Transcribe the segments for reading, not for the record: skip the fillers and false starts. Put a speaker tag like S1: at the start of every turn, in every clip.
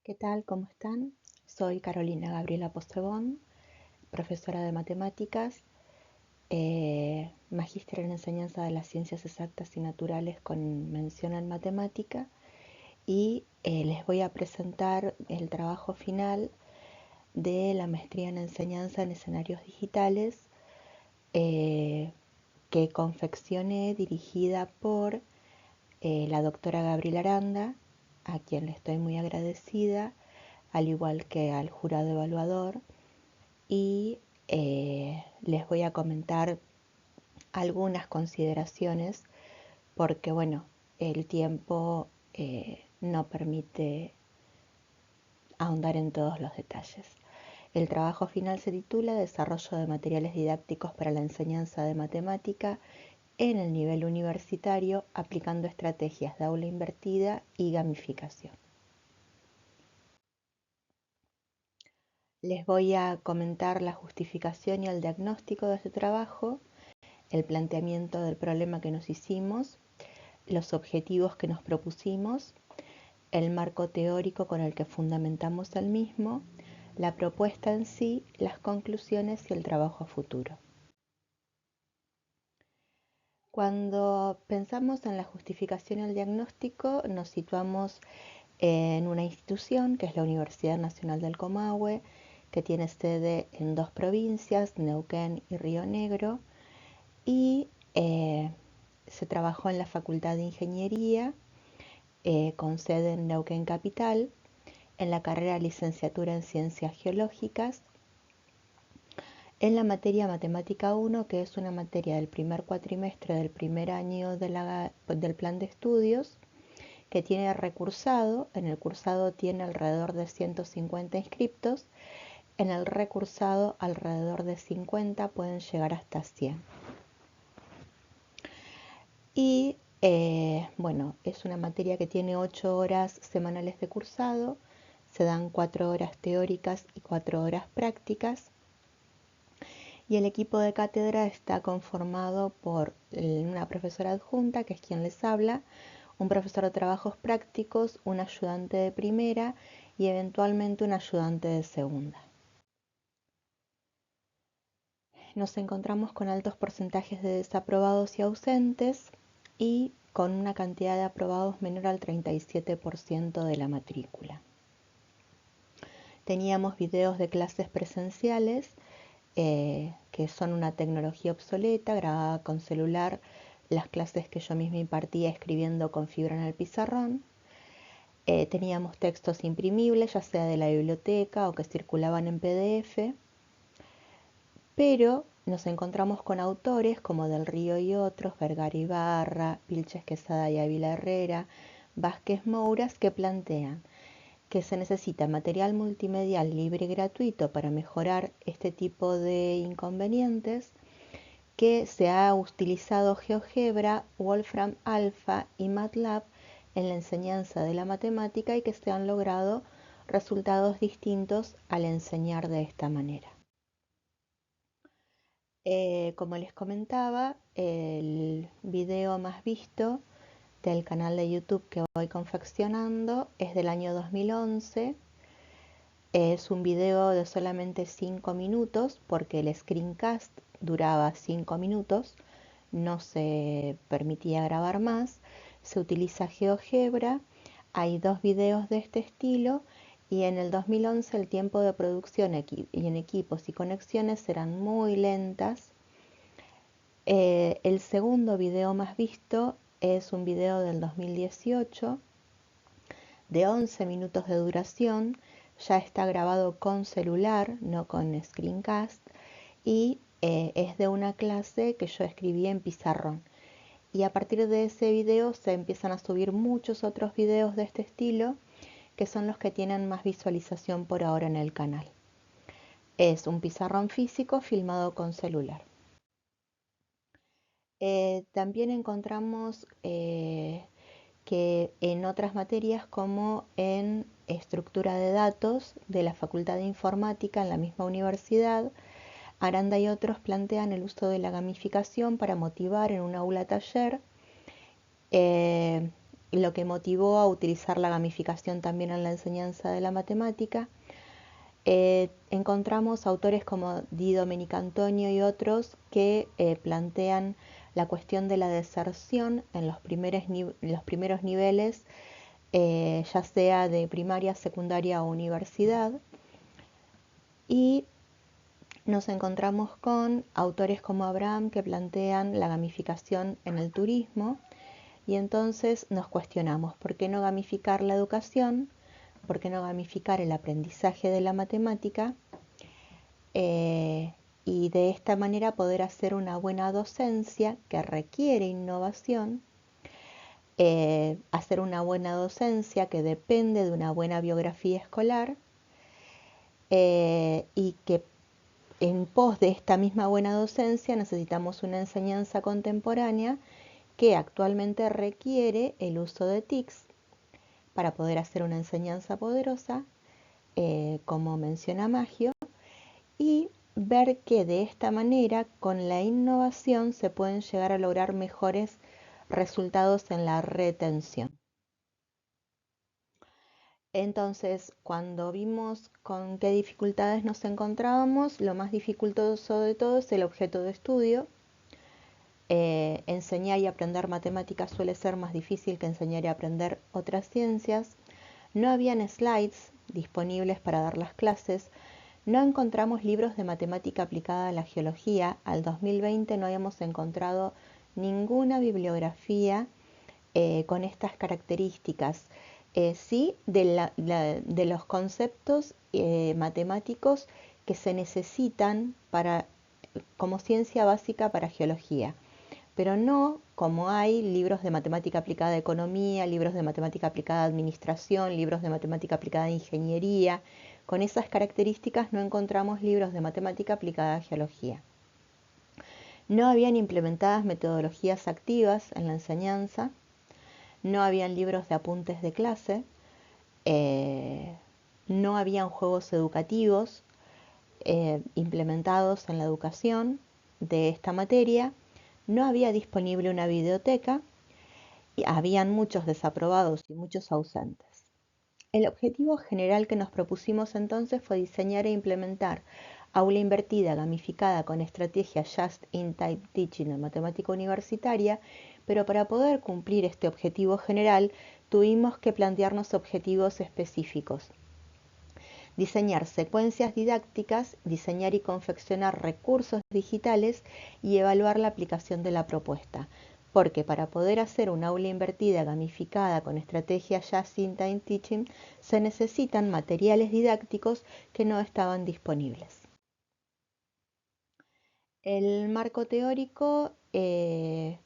S1: ¿Qué tal? ¿Cómo están? Soy Carolina Gabriela Postebón, profesora de matemáticas, magíster en enseñanza de las ciencias exactas y naturales con mención en matemática y les voy a presentar el trabajo final de la maestría en enseñanza en escenarios digitales eh, que confeccioné dirigida por la doctora Gabriela Aranda, a quien le estoy muy agradecida, al igual que al jurado evaluador, y les voy a comentar algunas consideraciones porque, bueno, el tiempo no permite ahondar en todos los detalles. El trabajo final se titula Desarrollo de materiales didácticos para la enseñanza de matemática en el nivel universitario aplicando estrategias de aula invertida y gamificación. Les voy a comentar la justificación y el diagnóstico de este trabajo, el planteamiento del problema que nos hicimos, los objetivos que nos propusimos, el marco teórico con el que fundamentamos el mismo, la propuesta en sí, las conclusiones y el trabajo a futuro. Cuando pensamos en la justificación y el diagnóstico, nos situamos en una institución que es la Universidad Nacional del Comahue, que tiene sede en dos provincias, Neuquén y Río Negro, y se trabajó en la Facultad de Ingeniería, con sede en Neuquén Capital, en la carrera de licenciatura en Ciencias Geológicas, en la materia Matemática 1, que es una materia del primer cuatrimestre del primer año del plan de estudios, que tiene recursado. En el cursado tiene alrededor de 150 inscriptos, en el recursado alrededor de 50, pueden llegar hasta 100. Y bueno, es una materia que tiene 8 horas semanales de cursado, se dan 4 horas teóricas y 4 horas prácticas, y el equipo de cátedra está conformado por una profesora adjunta, que es quien les habla, un profesor de trabajos prácticos, un ayudante de primera y eventualmente un ayudante de segunda. Nos encontramos con altos porcentajes de desaprobados y ausentes y con una cantidad de aprobados menor al 37% de la matrícula. Teníamos videos de clases presenciales, que son una tecnología obsoleta, grabada con celular, las clases que yo misma impartía escribiendo con fibra en el pizarrón. Teníamos textos imprimibles, ya sea de la biblioteca o que circulaban en PDF, pero nos encontramos con autores como Del Río y otros, Vergara Ibarra, Vilches Quesada y Ávila Herrera, Vázquez Mouras, que plantean que se necesita material multimedial libre y gratuito para mejorar este tipo de inconvenientes, que se ha utilizado GeoGebra, Wolfram Alpha y MATLAB en la enseñanza de la matemática y que se han logrado resultados distintos al enseñar de esta manera. Como les comentaba, el video más visto del canal de YouTube que voy confeccionando es del año 2011. Es un video de solamente 5 minutos porque el screencast duraba 5 minutos, no se permitía grabar más. Se utiliza GeoGebra, hay dos videos de este estilo y en el 2011 el tiempo de producción y en equipos y conexiones eran muy lentas. El segundo video más visto es un video del 2018 de 11 minutos de duración, ya está grabado con celular, no con screencast, y es de una clase que yo escribí en pizarrón. Y a partir de ese video se empiezan a subir muchos otros videos de este estilo, que son los que tienen más visualización por ahora en el canal. Es un pizarrón físico filmado con celular. También encontramos que en otras materias como en estructura de datos de la Facultad de Informática en la misma universidad, Aranda y otros plantean el uso de la gamificación para motivar en un aula taller, lo que motivó a utilizar la gamificación también en la enseñanza de la matemática. Encontramos autores como Di Domenicantonio y otros que plantean la cuestión de la deserción en los primeros niveles, ya sea de primaria, secundaria o universidad. Y nos encontramos con autores como Abraham que plantean la gamificación en el turismo, y entonces nos cuestionamos, ¿por qué no gamificar la educación? ¿Por qué no gamificar el aprendizaje de la matemática? Y de esta manera poder hacer una buena docencia que requiere innovación, hacer una buena docencia que depende de una buena biografía escolar, y que en pos de esta misma buena docencia necesitamos una enseñanza contemporánea que actualmente requiere el uso de TICs para poder hacer una enseñanza poderosa, como menciona Maggio, y ver que de esta manera, con la innovación, se pueden llegar a lograr mejores resultados en la retención. Entonces, cuando vimos con qué dificultades nos encontrábamos, lo más dificultoso de todo es el objeto de estudio. Enseñar y aprender matemáticas suele ser más difícil que enseñar y aprender otras ciencias. No habían slides disponibles para dar las clases. No encontramos libros de matemática aplicada a la geología. Al 2020 no habíamos encontrado ninguna bibliografía con estas características. Sí, de los conceptos matemáticos que se necesitan como ciencia básica para geología, pero no como hay libros de matemática aplicada a economía, libros de matemática aplicada a administración, libros de matemática aplicada a ingeniería. Con esas características no encontramos libros de matemática aplicada a geología. No habían implementadas metodologías activas en la enseñanza, no habían libros de apuntes de clase, no habían juegos educativos implementados en la educación de esta materia, no había disponible una videoteca y habían muchos desaprobados y muchos ausentes. El objetivo general que nos propusimos entonces fue diseñar e implementar aula invertida gamificada con estrategia Just-in-Time Teaching en matemática universitaria, pero para poder cumplir este objetivo general tuvimos que plantearnos objetivos específicos. Diseñar secuencias didácticas, diseñar y confeccionar recursos digitales y evaluar la aplicación de la propuesta. Porque para poder hacer una aula invertida gamificada con estrategia Just-in-Time Teaching se necesitan materiales didácticos que no estaban disponibles. El marco teórico, les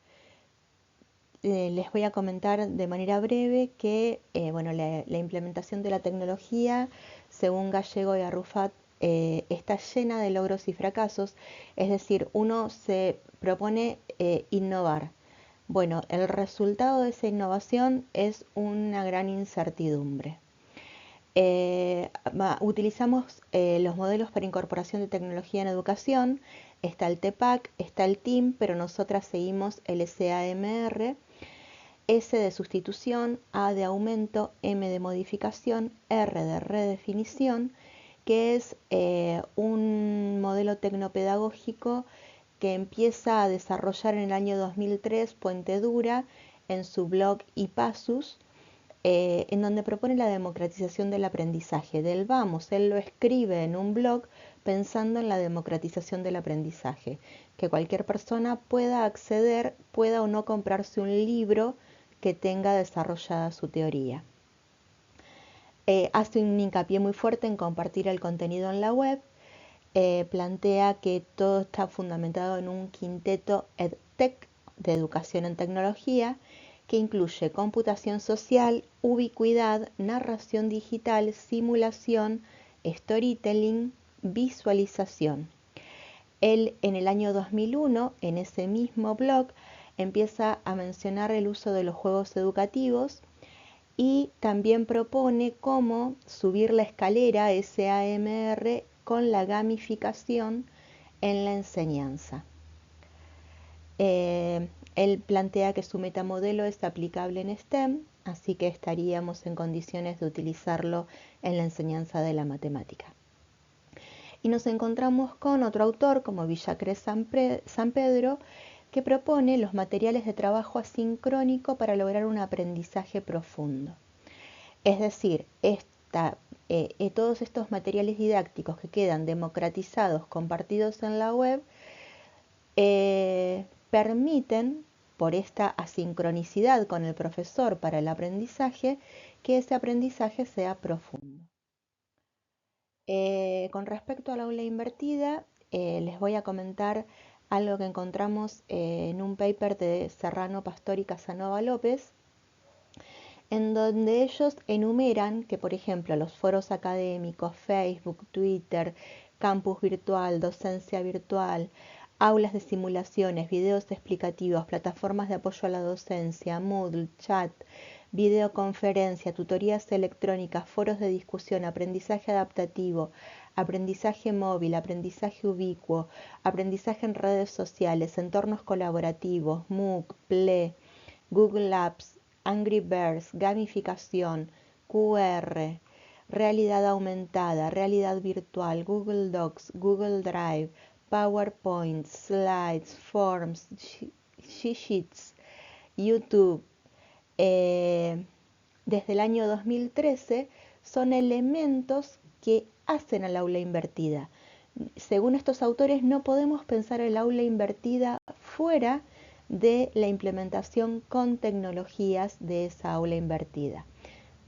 S1: voy a comentar de manera breve que la implementación de la tecnología, según Gallego y Arrufat, está llena de logros y fracasos, es decir, uno se propone innovar. Bueno, el resultado de esa innovación es una gran incertidumbre. Utilizamos los modelos para incorporación de tecnología en educación. Está el TEPAC, está el TIM, pero nosotras seguimos el SAMR. S de sustitución, A de aumento, M de modificación, R de redefinición, que es un modelo tecnopedagógico que empieza a desarrollar en el año 2003 Puente Dura en su blog IPASUS, en donde propone la democratización del aprendizaje. Del vamos, él lo escribe en un blog pensando en la democratización del aprendizaje, que cualquier persona pueda acceder, pueda o no comprarse un libro que tenga desarrollada su teoría. Hace un hincapié muy fuerte en compartir el contenido en la web, plantea que todo está fundamentado en un quinteto EdTech de educación en tecnología, que incluye computación social, ubicuidad, narración digital, simulación, storytelling, visualización. Él en el año 2001, en ese mismo blog, empieza a mencionar el uso de los juegos educativos y también propone cómo subir la escalera SAMR con la gamificación en la enseñanza. Él plantea que su metamodelo es aplicable en STEM, así que estaríamos en condiciones de utilizarlo en la enseñanza de la matemática. Y nos encontramos con otro autor como Villacrés San Pedro, que propone los materiales de trabajo asincrónico para lograr un aprendizaje profundo. Es decir, todos estos materiales didácticos que quedan democratizados, compartidos en la web, permiten, por esta asincronicidad con el profesor para el aprendizaje, que ese aprendizaje sea profundo. Con respecto al aula invertida, les voy a comentar algo que encontramos en un paper de Serrano, Pastor y Casanova López, en donde ellos enumeran que, por ejemplo, los foros académicos, Facebook, Twitter, campus virtual, docencia virtual, aulas de simulaciones, videos explicativos, plataformas de apoyo a la docencia, Moodle, chat, videoconferencia, tutorías electrónicas, foros de discusión, aprendizaje adaptativo, aprendizaje móvil, aprendizaje ubicuo, aprendizaje en redes sociales, entornos colaborativos, MOOC, PLE, Google Apps, Angry Birds, gamificación, QR, realidad aumentada, realidad virtual, Google Docs, Google Drive, PowerPoint, Slides, Forms, Sheets, YouTube, desde el año 2013 son elementos que hacen al aula invertida. Según estos autores, no podemos pensar el aula invertida fuera de la implementación con tecnologías de esa aula invertida.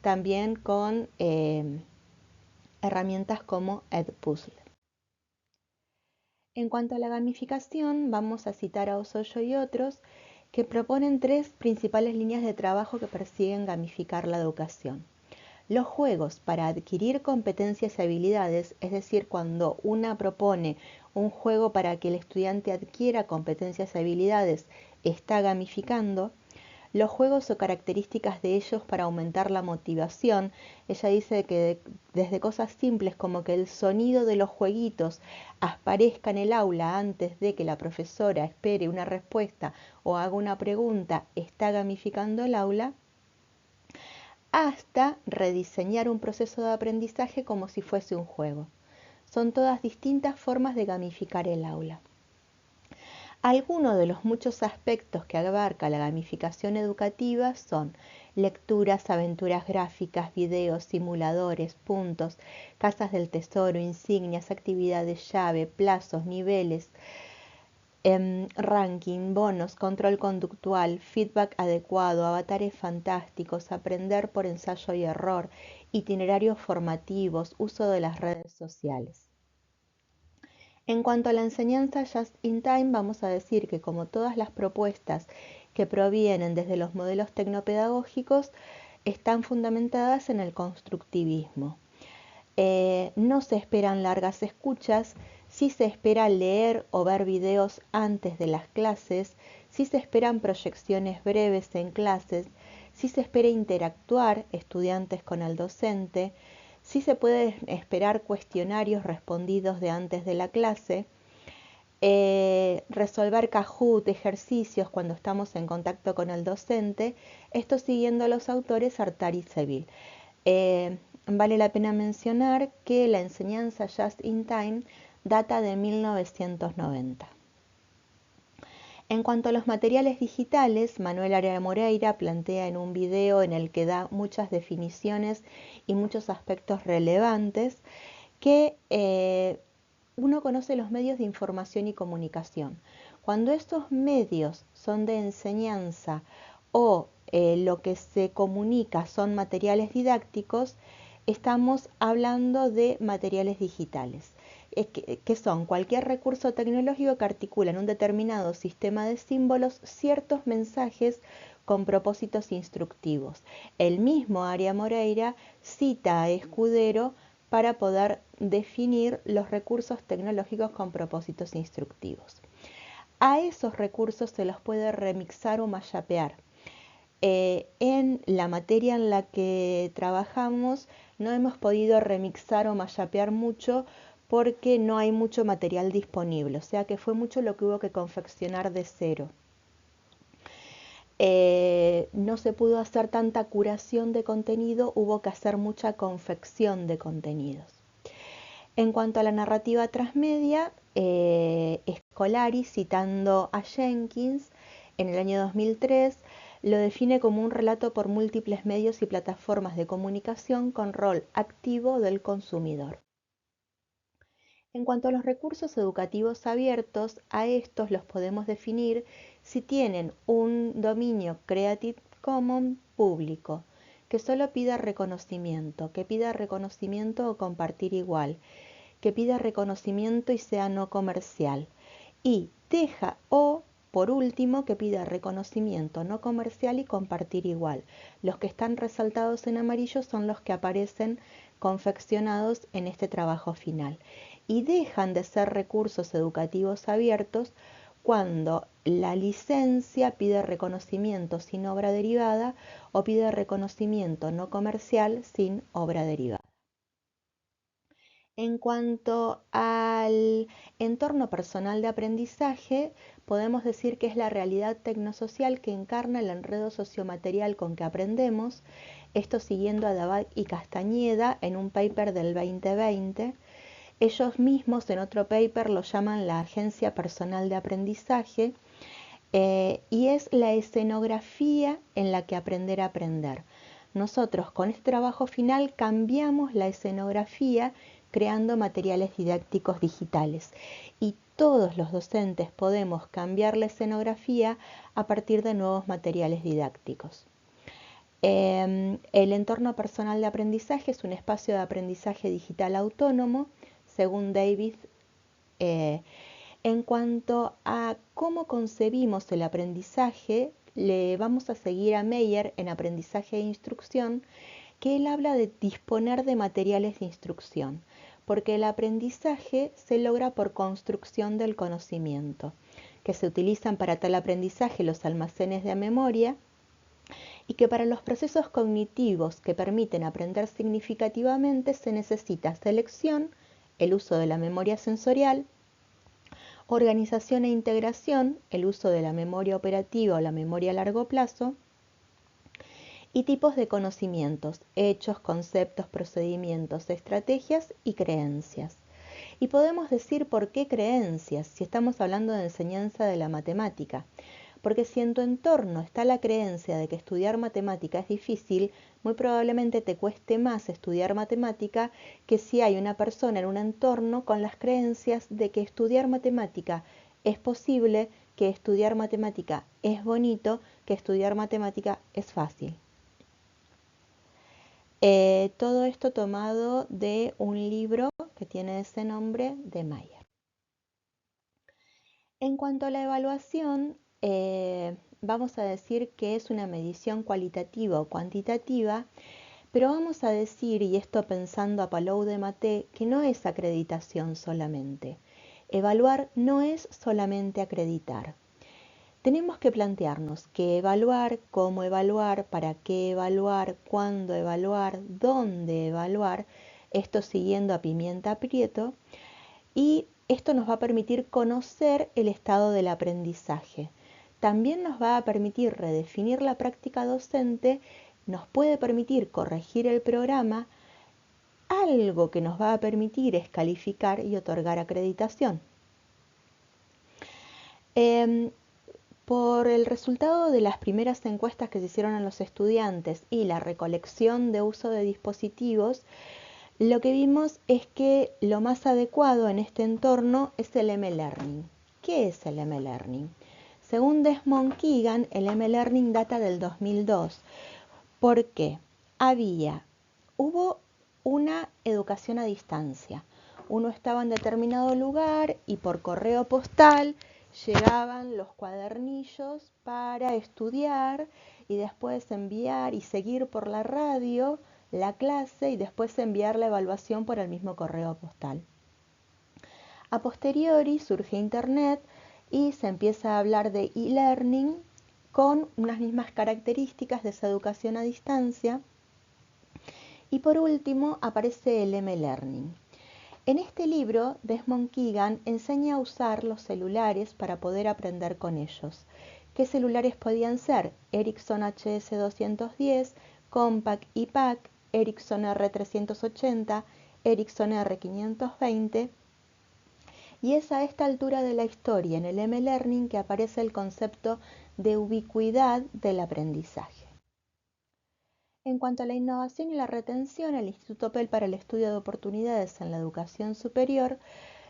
S1: También con herramientas como Edpuzzle. En cuanto a la gamificación, vamos a citar a Osoyo y otros que proponen tres principales líneas de trabajo que persiguen gamificar la educación. Los juegos para adquirir competencias y habilidades, es decir, cuando una propone un juego para que el estudiante adquiera competencias y habilidades, está gamificando. Los juegos o características de ellos para aumentar la motivación. Ella dice que desde cosas simples como que el sonido de los jueguitos aparezca en el aula antes de que la profesora espere una respuesta o haga una pregunta, está gamificando el aula, hasta rediseñar un proceso de aprendizaje como si fuese un juego. Son todas distintas formas de gamificar el aula. Algunos de los muchos aspectos que abarca la gamificación educativa son lecturas, aventuras gráficas, videos, simuladores, puntos, casas del tesoro, insignias, actividades llave, plazos, niveles, ranking, bonos, control conductual, feedback adecuado, avatares fantásticos, aprender por ensayo y error, itinerarios formativos, uso de las redes sociales. En cuanto a la enseñanza Just in Time, vamos a decir que como todas las propuestas que provienen desde los modelos tecnopedagógicos, están fundamentadas en el constructivismo. No se esperan largas escuchas, sí se espera leer o ver videos antes de las clases, sí se esperan proyecciones breves en clases, sí se espera interactuar estudiantes con el docente, sí se pueden esperar cuestionarios respondidos de antes de la clase, resolver Kahoot, ejercicios cuando estamos en contacto con el docente, esto siguiendo a los autores Artari y Seville. Vale la pena mencionar que la enseñanza Just in Time data de 1990. En cuanto a los materiales digitales, Manuel Aria Moreira plantea en un video en el que da muchas definiciones y muchos aspectos relevantes que uno conoce los medios de información y comunicación. Cuando estos medios son de enseñanza o lo que se comunica son materiales didácticos, estamos hablando de materiales digitales, que son cualquier recurso tecnológico que articula en un determinado sistema de símbolos ciertos mensajes con propósitos instructivos. El mismo Aria Moreira cita a Escudero para poder definir los recursos tecnológicos con propósitos instructivos. A esos recursos se los puede remixar o mashupear. En la materia en la que trabajamos no hemos podido remixar o mashupear mucho porque no hay mucho material disponible, o sea que fue mucho lo que hubo que confeccionar de cero. no se pudo hacer tanta curación de contenido, hubo que hacer mucha confección de contenidos. En cuanto a la narrativa transmedia, Scolari, citando a Jenkins, en el año 2003, lo define como un relato por múltiples medios y plataformas de comunicación con rol activo del consumidor. En cuanto a los recursos educativos abiertos, a estos los podemos definir si tienen un dominio Creative Commons público, que solo pida reconocimiento, que pida reconocimiento o compartir igual, que pida reconocimiento y sea no comercial, y deja o, por último, que pida reconocimiento no comercial y compartir igual. Los que están resaltados en amarillo son los que aparecen confeccionados en este trabajo final y dejan de ser recursos educativos abiertos cuando la licencia pide reconocimiento sin obra derivada o pide reconocimiento no comercial sin obra derivada. En cuanto al entorno personal de aprendizaje, podemos decir que es la realidad tecnosocial que encarna el enredo sociomaterial con que aprendemos, esto siguiendo a Dabag y Castañeda en un paper del 2020. Ellos mismos en otro paper lo llaman la agencia personal de aprendizaje, y es la escenografía en la que aprender a aprender. Nosotros con este trabajo final cambiamos la escenografía creando materiales didácticos digitales y todos los docentes podemos cambiar la escenografía a partir de nuevos materiales didácticos. El entorno personal de aprendizaje es un espacio de aprendizaje digital autónomo, según David. En cuanto a cómo concebimos el aprendizaje, le vamos a seguir a Meyer en Aprendizaje e Instrucción, que él habla de disponer de materiales de instrucción, porque el aprendizaje se logra por construcción del conocimiento, que se utilizan para tal aprendizaje los almacenes de memoria y que para los procesos cognitivos que permiten aprender significativamente se necesita selección, el uso de la memoria sensorial, organización e integración, el uso de la memoria operativa o la memoria a largo plazo, y tipos de conocimientos, hechos, conceptos, procedimientos, estrategias y creencias. Y podemos decir por qué creencias, si estamos hablando de enseñanza de la matemática. Porque si en tu entorno está la creencia de que estudiar matemática es difícil, muy probablemente te cueste más estudiar matemática que si hay una persona en un entorno con las creencias de que estudiar matemática es posible, que estudiar matemática es bonito, que estudiar matemática es fácil. Todo esto tomado de un libro que tiene ese nombre de Meyer. En cuanto a la evaluación, vamos a decir que es una medición cualitativa o cuantitativa, pero vamos a decir, y esto pensando a Palou de Maté, que no es acreditación solamente. Evaluar no es solamente acreditar. Tenemos que plantearnos qué evaluar, cómo evaluar, para qué evaluar, cuándo evaluar, dónde evaluar, esto siguiendo a Pimienta Prieto, y esto nos va a permitir conocer el estado del aprendizaje. También nos va a permitir redefinir la práctica docente, nos puede permitir corregir el programa, algo que nos va a permitir es calificar y otorgar acreditación. Por el resultado de las primeras encuestas que se hicieron a los estudiantes y la recolección de uso de dispositivos, lo que vimos es que lo más adecuado en este entorno es el M-Learning. ¿Qué es el M-Learning? Según Desmond Keegan, el M-Learning data del 2002. ¿Por qué? Hubo una educación a distancia. Uno estaba en determinado lugar y por correo postal llegaban los cuadernillos para estudiar y después enviar y seguir por la radio la clase y después enviar la evaluación por el mismo correo postal. A posteriori surge Internet y se empieza a hablar de e-learning con unas mismas características de esa educación a distancia. Y por último aparece el M-Learning. En este libro, Desmond Keegan enseña a usar los celulares para poder aprender con ellos. ¿Qué celulares podían ser? Ericsson HS210, Compaq y PAC, Ericsson R380, Ericsson R520. Y es a esta altura de la historia, en el M-Learning, que aparece el concepto de ubicuidad del aprendizaje. En cuanto a la innovación y la retención, el Instituto Pell para el Estudio de Oportunidades en la Educación Superior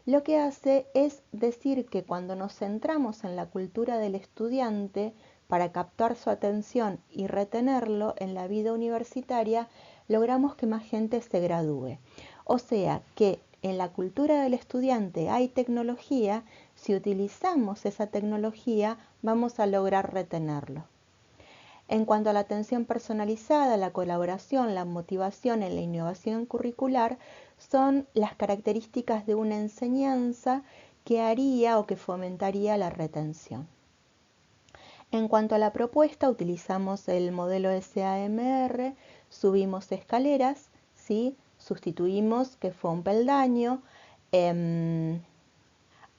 S1: lo que hace es decir que cuando nos centramos en la cultura del estudiante para captar su atención y retenerlo en la vida universitaria, logramos que más gente se gradúe. O sea que en la cultura del estudiante hay tecnología, si utilizamos esa tecnología vamos a lograr retenerlo. En cuanto a la atención personalizada, la colaboración, la motivación en la innovación curricular son las características de una enseñanza que haría o que fomentaría la retención. En cuanto a la propuesta, utilizamos el modelo SAMR, subimos escaleras, ¿sí? Sustituimos que fue un peldaño,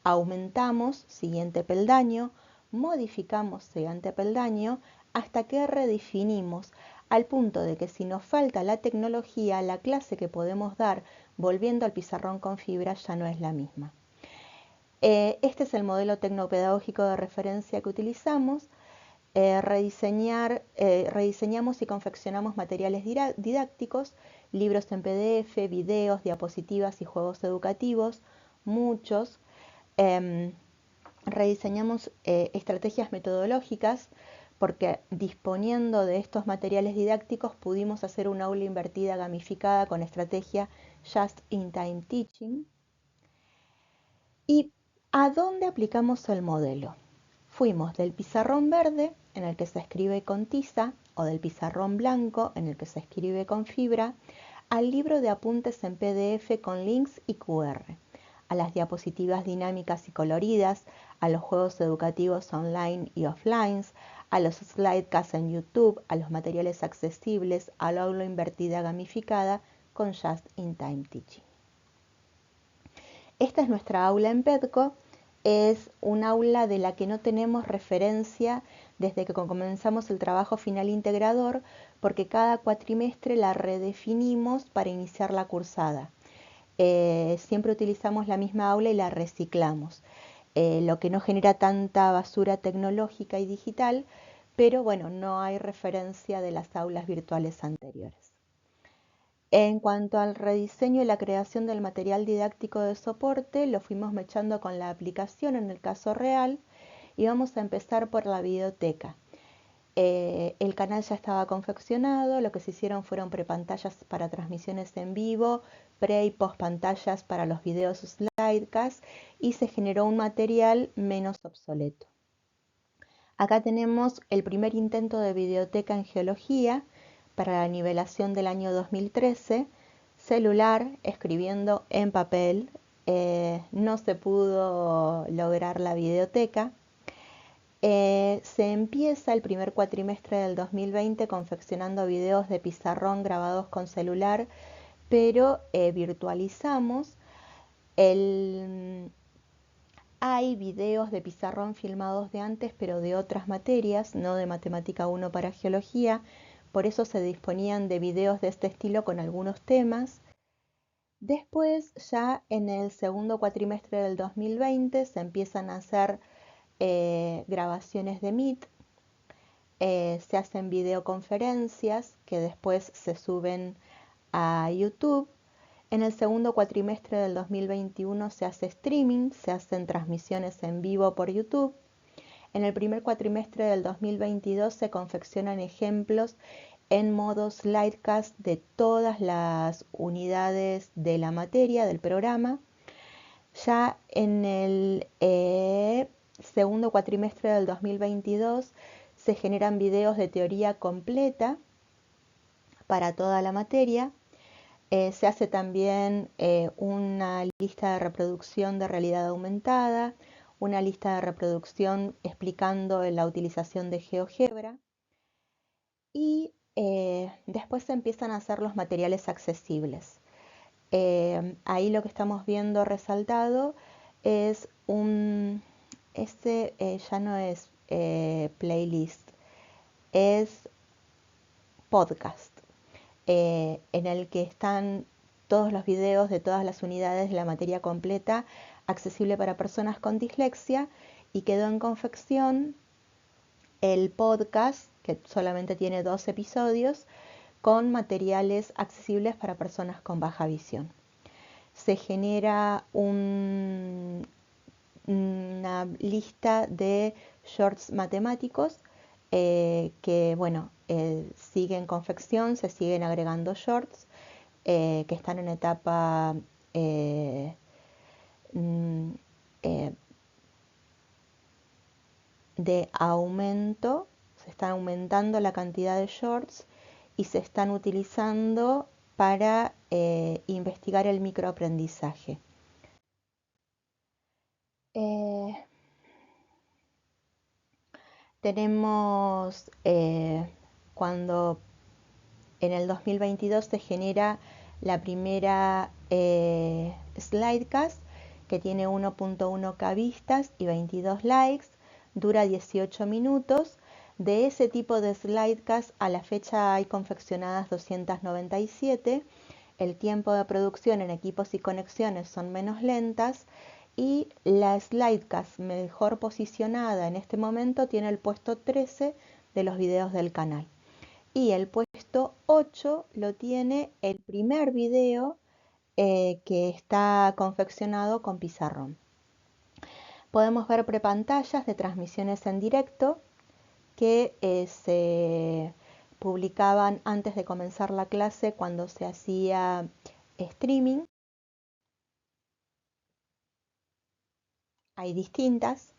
S1: aumentamos siguiente peldaño, modificamos siguiente peldaño, hasta que redefinimos al punto de que si nos falta la tecnología, la clase que podemos dar volviendo al pizarrón con fibra ya no es la misma. Este es el modelo tecnopedagógico de referencia que utilizamos. Rediseñamos y confeccionamos materiales didácticos, libros en PDF, videos, diapositivas y juegos educativos, muchos. Rediseñamos estrategias metodológicas porque disponiendo de estos materiales didácticos pudimos hacer un aula invertida gamificada con estrategia Just-in-Time Teaching. ¿Y a dónde aplicamos el modelo? Fuimos del pizarrón verde, en el que se escribe con tiza, o del pizarrón blanco, en el que se escribe con fibra, al libro de apuntes en PDF con links y QR, a las diapositivas dinámicas y coloridas, a los juegos educativos online y offline, a los slidecasts en YouTube, a los materiales accesibles, al aula invertida gamificada con Just-in-Time Teaching. Esta es nuestra aula en PEDCO. Es un aula de la que no tenemos referencia desde que comenzamos el trabajo final integrador, porque cada cuatrimestre la redefinimos para iniciar la cursada. Siempre utilizamos la misma aula y la reciclamos, lo que no genera tanta basura tecnológica y digital, pero bueno, no hay referencia de las aulas virtuales anteriores. En cuanto al rediseño y la creación del material didáctico de soporte, lo fuimos mechando con la aplicación en el caso real y vamos a empezar por la videoteca. El canal ya estaba confeccionado, lo que se hicieron fueron prepantallas para transmisiones en vivo, pre y post pantallas para los videos slidecast y se generó un material menos obsoleto. Acá tenemos el primer intento de videoteca en geología para la nivelación del año 2013, celular, escribiendo en papel, no se pudo lograr la videoteca. Se empieza el primer cuatrimestre del 2020 confeccionando videos de pizarrón grabados con celular, pero virtualizamos. Hay videos de pizarrón filmados de antes, pero de otras materias, no de matemática 1 para geología, por eso se disponían de videos de este estilo con algunos temas. Después, ya en el segundo cuatrimestre del 2020, se empiezan a hacer grabaciones de Meet, se hacen videoconferencias que después se suben a YouTube. En el segundo cuatrimestre del 2021 se hace streaming, se hacen transmisiones en vivo por YouTube. En el primer cuatrimestre del 2022 se confeccionan ejemplos en modo slidecast de todas las unidades de la materia del programa. Ya en el segundo cuatrimestre del 2022 se generan videos de teoría completa para toda la materia. Se hace también una lista de reproducción de realidad aumentada, una lista de reproducción explicando la utilización de GeoGebra y después se empiezan a hacer los materiales accesibles. Ahí lo que estamos viendo resaltado es ya no es playlist, es podcast, en el que están todos los videos de todas las unidades de la materia completa, accesible para personas con dislexia, y quedó en confección el podcast, que solamente tiene 2 episodios, con materiales accesibles para personas con baja visión. Se genera una lista de shorts matemáticos que, bueno, sigue en confección, se siguen agregando shorts que están en etapa eh, mm, eh, de aumento, se está aumentando la cantidad de shorts y se están utilizando para investigar el microaprendizaje. Eh, Tenemos cuando en el 2022 se genera la primera slidecast que tiene 1.1K vistas y 22 likes, dura 18 minutos. De ese tipo de slidecast a la fecha hay confeccionadas 297. El tiempo de producción en equipos y conexiones son menos lentas y la slidecast mejor posicionada en este momento tiene el puesto 13 de los videos del canal. Y el puesto 8 lo tiene el primer video que está confeccionado con pizarrón. Podemos ver prepantallas de transmisiones en directo que se publicaban antes de comenzar la clase cuando se hacía streaming. Hay distintas.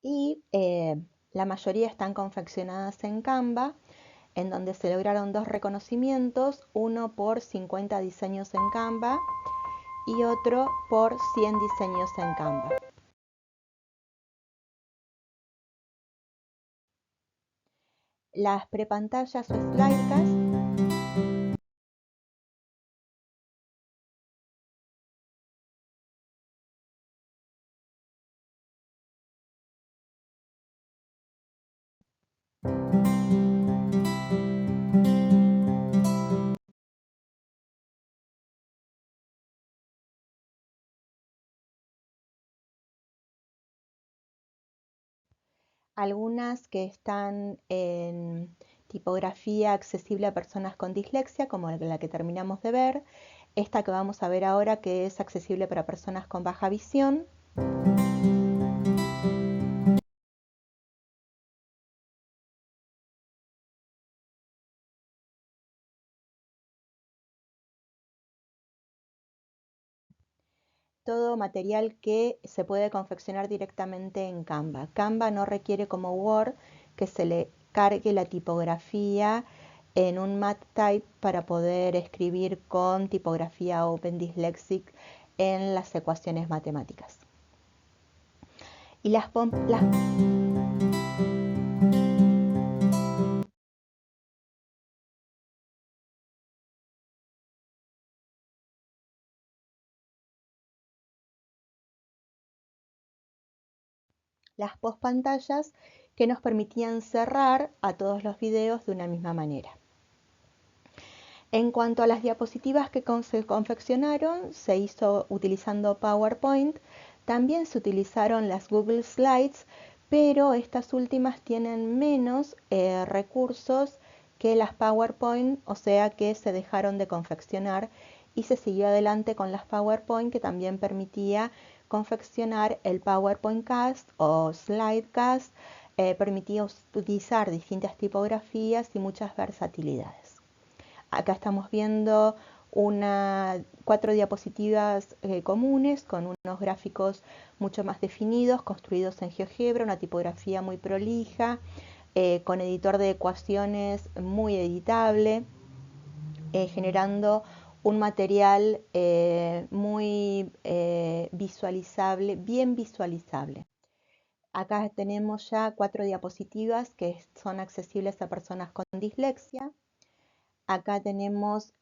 S1: y la mayoría están confeccionadas en Canva, en donde se lograron dos reconocimientos, uno por 50 diseños en Canva y otro por 100 diseños en Canva. Las prepantallas o slidecast algunas que están en tipografía accesible a personas con dislexia, como la que terminamos de ver, esta que vamos a ver ahora que es accesible para personas con baja visión. Todo material que se puede confeccionar directamente en Canva. Canva no requiere como Word que se le cargue la tipografía en un mat type para poder escribir con tipografía Open Dyslexic en las ecuaciones matemáticas. Y las postpantallas que nos permitían cerrar a todos los videos de una misma manera. En cuanto a las diapositivas que se confeccionaron, se hizo utilizando PowerPoint. También se utilizaron las Google Slides, pero estas últimas tienen menos recursos que las PowerPoint, o sea que se dejaron de confeccionar y se siguió adelante con las PowerPoint, que también permitía confeccionar el PowerPoint Cast o Slidecast, permitía utilizar distintas tipografías y muchas versatilidades. Acá estamos viendo 4 diapositivas comunes con unos gráficos mucho más definidos, construidos en GeoGebra, una tipografía muy prolija, con editor de ecuaciones muy editable, generando un material muy visualizable, bien visualizable. Acá tenemos ya 4 diapositivas que son accesibles a personas con dislexia. Acá tenemos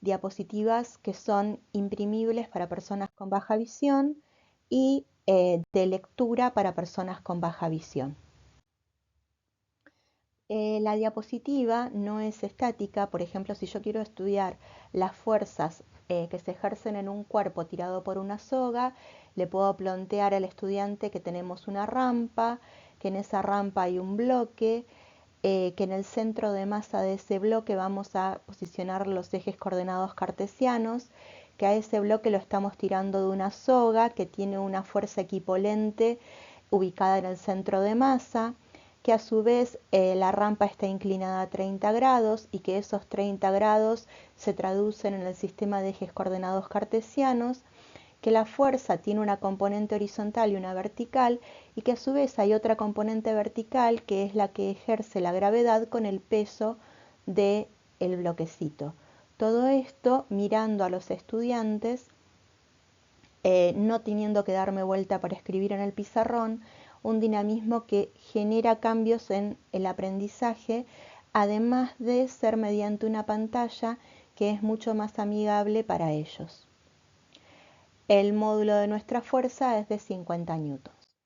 S1: diapositivas que son imprimibles para personas con baja visión y de lectura para personas con baja visión. La diapositiva no es estática. Por ejemplo, si yo quiero estudiar las fuerzas que se ejercen en un cuerpo tirado por una soga, le puedo plantear al estudiante que tenemos una rampa, que en esa rampa hay un bloque, que en el centro de masa de ese bloque vamos a posicionar los ejes coordenados cartesianos, que a ese bloque lo estamos tirando de una soga que tiene una fuerza equipolente ubicada en el centro de masa, que a su vez la rampa está inclinada a 30 grados y que esos 30 grados se traducen en el sistema de ejes coordenados cartesianos, que la fuerza tiene una componente horizontal y una vertical y que a su vez hay otra componente vertical que es la que ejerce la gravedad con el peso del bloquecito. Todo esto mirando a los estudiantes, no teniendo que darme vuelta para escribir en el pizarrón, un dinamismo que genera cambios en el aprendizaje, además de ser mediante una pantalla que es mucho más amigable para ellos. El módulo de nuestra fuerza es de 50 newtons.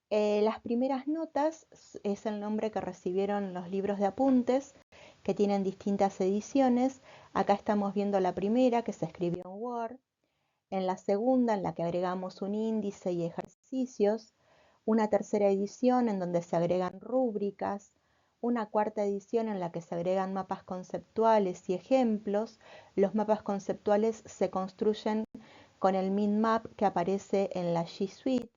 S1: Las primeras notas es el nombre que recibieron los libros de apuntes, que tienen distintas ediciones. Acá estamos viendo la primera, que se escribió en Word. En la segunda, en la que agregamos un índice y ejercicios. Una tercera edición en donde se agregan rúbricas. Una cuarta edición en la que se agregan mapas conceptuales y ejemplos. Los mapas conceptuales se construyen con el MinMap que aparece en la G Suite,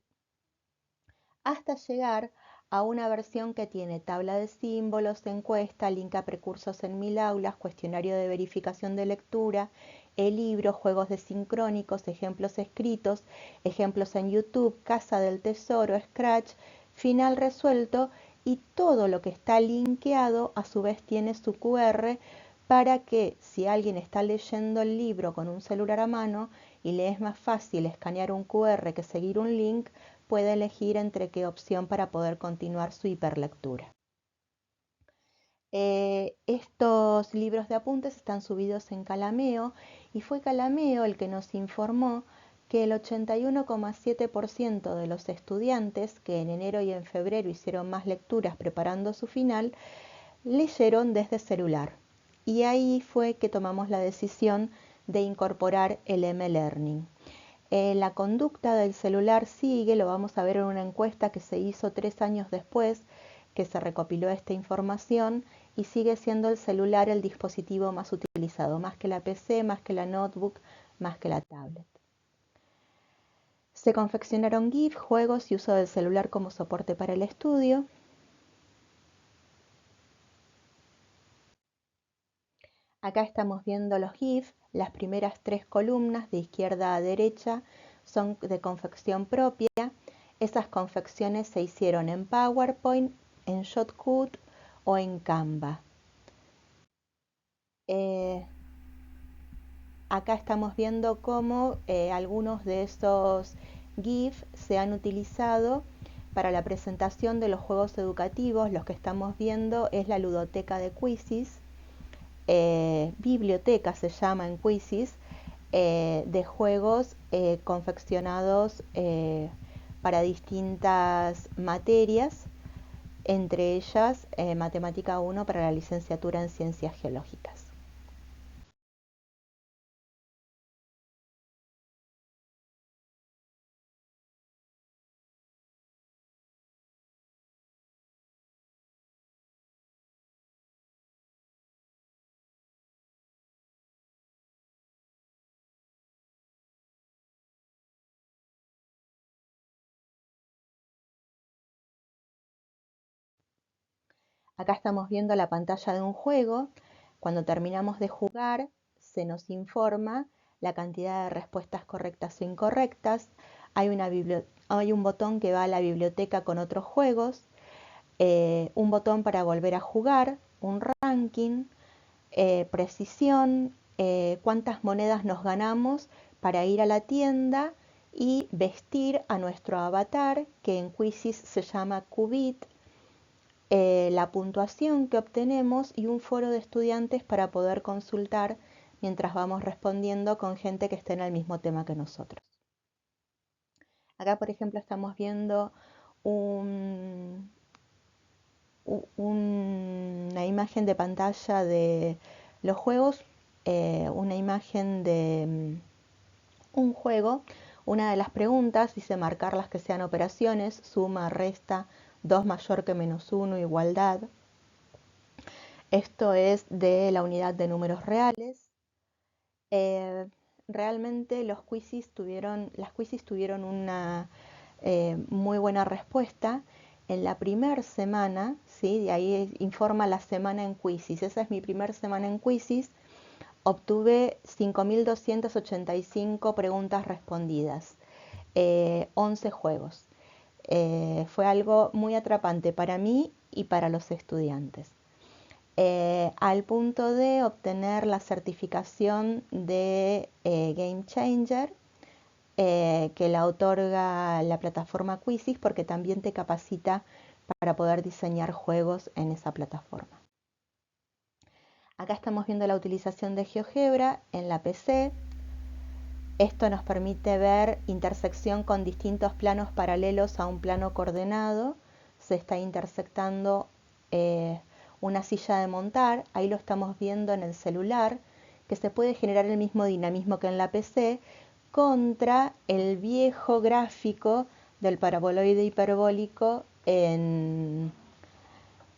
S1: hasta llegar a una versión que tiene tabla de símbolos, encuesta, link a precursos en 1000 aulas, cuestionario de verificación de lectura e-libro, juegos desincrónicos, ejemplos escritos, ejemplos en YouTube, Casa del Tesoro, Scratch, final resuelto, y todo lo que está linkeado a su vez tiene su QR para que si alguien está leyendo el libro con un celular a mano y le es más fácil escanear un QR que seguir un link, puede elegir entre qué opción para poder continuar su hiperlectura. Estos libros de apuntes están subidos en Calameo y fue Calameo el que nos informó que el 81,7% de los estudiantes que en enero y en febrero hicieron más lecturas preparando su final, leyeron desde celular. Y ahí fue que tomamos la decisión de incorporar el M-Learning. La conducta del celular sigue, lo vamos a ver en una encuesta que se hizo 3 años después que se recopiló esta información, y sigue siendo el celular el dispositivo más utilizado, más que la PC, más que la notebook, más que la tablet. Se confeccionaron GIF, juegos y uso del celular como soporte para el estudio. Acá estamos viendo los GIF, las primeras 3 columnas de izquierda a derecha son de confección propia. Esas confecciones se hicieron en PowerPoint, en Shotcut o en Canva. Acá estamos viendo cómo algunos de esos GIF se han utilizado para la presentación de los juegos educativos. Los que estamos viendo es la ludoteca de Quizzes, biblioteca se llama en Quizzes, de juegos confeccionados para distintas materias, entre ellas Matemática 1 para la licenciatura en Ciencias Geológicas. Acá estamos viendo la pantalla de un juego. Cuando terminamos de jugar, se nos informa la cantidad de respuestas correctas o incorrectas. Hay un botón que va a la biblioteca con otros juegos, un botón para volver a jugar, un ranking, precisión, cuántas monedas nos ganamos para ir a la tienda y vestir a nuestro avatar, que en Quizzes se llama Qubit, la puntuación que obtenemos y un foro de estudiantes para poder consultar mientras vamos respondiendo con gente que esté en el mismo tema que nosotros. Acá, por ejemplo, estamos viendo una imagen de pantalla de los juegos, una imagen de un juego. Una de las preguntas dice marcar las que sean operaciones, suma, resta, 2 mayor que menos 1, igualdad. Esto es de la unidad de números reales. Eh, Realmente las quizzes tuvieron una muy buena respuesta. En la primera semana, ¿sí? De ahí informa la semana en quizzes. Esa es mi primera semana en quizzes. Obtuve 5.285 preguntas respondidas, 11 juegos. Fue algo muy atrapante para mí y para los estudiantes. Al punto de obtener la certificación de Game Changer, que la otorga la plataforma Quizzes, porque también te capacita para poder diseñar juegos en esa plataforma. Acá estamos viendo la utilización de GeoGebra en la PC. Esto nos permite ver intersección con distintos planos paralelos a un plano coordenado. Se está intersectando una silla de montar, ahí lo estamos viendo en el celular, que se puede generar el mismo dinamismo que en la PC, contra el viejo gráfico del paraboloide hiperbólico en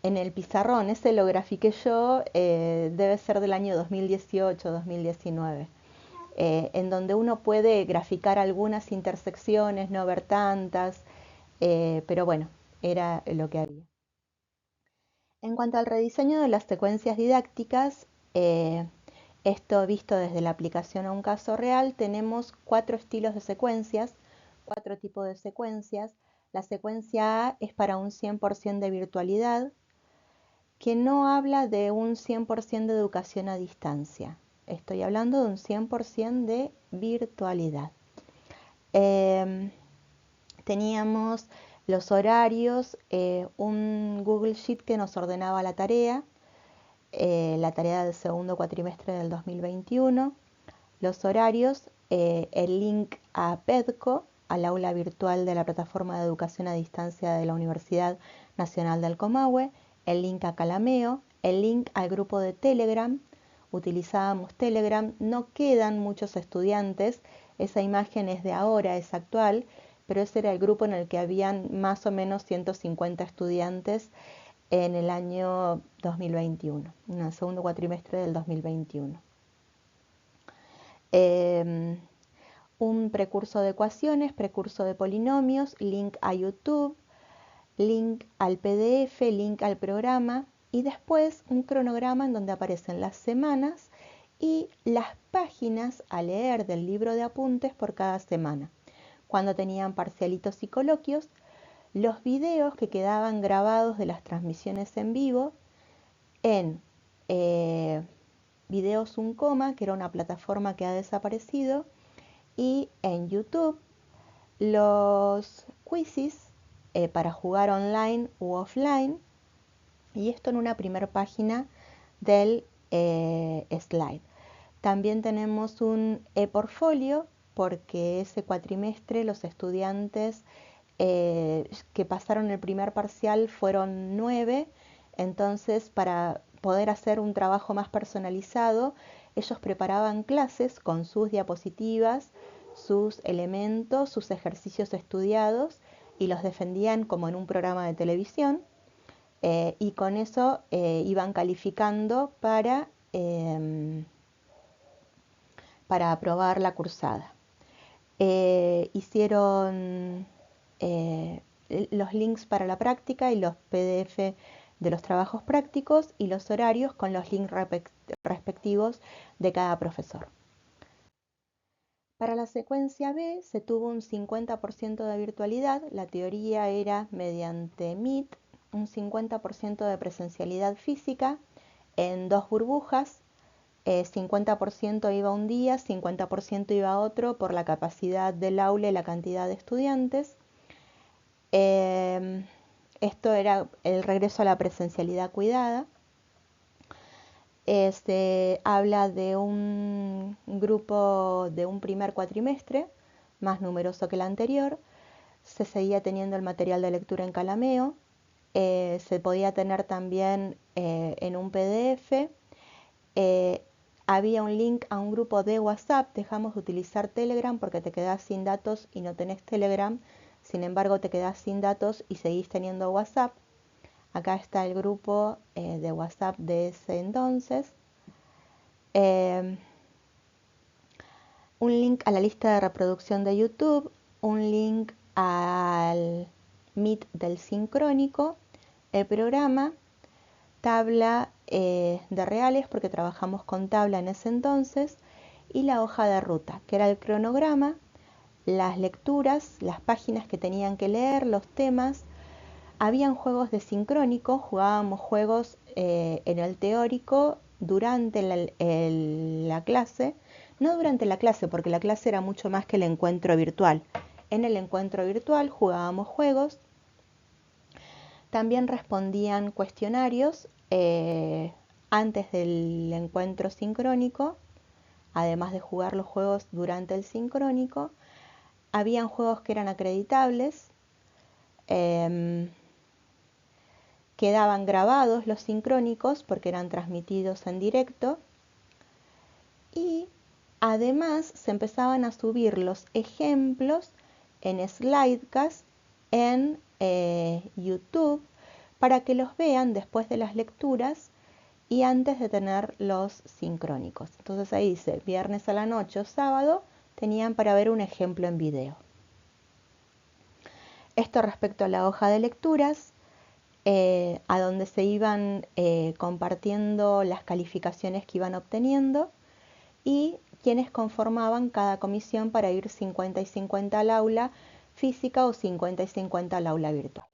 S1: el pizarrón. Ese lo grafiqué yo, debe ser del año 2018-2019. En donde uno puede graficar algunas intersecciones, no ver tantas, pero bueno, era lo que había. En cuanto al rediseño de las secuencias didácticas, Esto visto desde la aplicación a un caso real, tenemos 4 estilos de secuencias, 4 tipos de secuencias. La secuencia A es para un 100% de virtualidad, que no habla de un 100% de educación a distancia. Estoy hablando de un 100% de virtualidad. Teníamos los horarios, un Google Sheet que nos ordenaba la tarea del segundo cuatrimestre del 2021, los horarios, el link a PEDCO, al aula virtual de la plataforma de educación a distancia de la Universidad Nacional del Comahue, el link a Calameo, el link al grupo de Telegram. Utilizábamos Telegram, no quedan muchos estudiantes, esa imagen es de ahora, es actual, pero ese era el grupo en el que habían más o menos 150 estudiantes en el año 2021, en el segundo cuatrimestre del 2021. Un precurso de ecuaciones, precurso de polinomios, link a YouTube, link al PDF, link al programa y después un cronograma en donde aparecen las semanas y las páginas a leer del libro de apuntes por cada semana. Cuando tenían parcialitos y coloquios, los videos que quedaban grabados de las transmisiones en vivo en Videos Un Coma, que era una plataforma que ha desaparecido, y en YouTube los quizzes para jugar online u offline, y esto en una primera página del slide. También tenemos un e-portfolio porque ese cuatrimestre los estudiantes que pasaron el primer parcial fueron 9, entonces para poder hacer un trabajo más personalizado, ellos preparaban clases con sus diapositivas, sus elementos, sus ejercicios estudiados y los defendían como en un programa de televisión y con eso iban calificando para aprobar la cursada. Hicieron los links para la práctica y los PDF de los trabajos prácticos y los horarios con los links respectivos de cada profesor. Para la secuencia B se tuvo un 50% de virtualidad, la teoría era mediante Meet, un 50% de presencialidad física en 2 burbujas, 50% iba un día, 50% iba otro por la capacidad del aula y la cantidad de estudiantes. Esto era el regreso a la presencialidad cuidada. Se habla de un grupo de un primer cuatrimestre, más numeroso que el anterior. Se seguía teniendo el material de lectura en Calameo. Se podía tener también en un PDF. Había un link a un grupo de WhatsApp. Dejamos de utilizar Telegram porque te quedás sin datos y no tenés Telegram. Sin embargo, te quedás sin datos y seguís teniendo WhatsApp. Acá está el grupo de WhatsApp de ese entonces. Un link a la lista de reproducción de YouTube. Un link al Meet del sincrónico. El programa. Tabla de reales porque trabajamos con tabla en ese entonces. Y la hoja de ruta, que era el cronograma, las lecturas, las páginas que tenían que leer, los temas. Habían juegos de sincrónico, jugábamos juegos en el teórico durante la clase, no durante la clase porque la clase era mucho más que el encuentro virtual. En el encuentro virtual jugábamos juegos, también respondían cuestionarios antes del encuentro sincrónico, además de jugar los juegos durante el sincrónico. Habían juegos que eran acreditables. Quedaban grabados los sincrónicos porque eran transmitidos en directo y además se empezaban a subir los ejemplos en Slidecast en YouTube para que los vean después de las lecturas y antes de tener los sincrónicos. Entonces ahí dice, viernes a la noche o sábado tenían para ver un ejemplo en video. Esto respecto a la hoja de lecturas. A donde se iban compartiendo las calificaciones que iban obteniendo. y quienes conformaban cada comisión para ir 50 y 50 al aula física o 50 y 50 al aula virtual.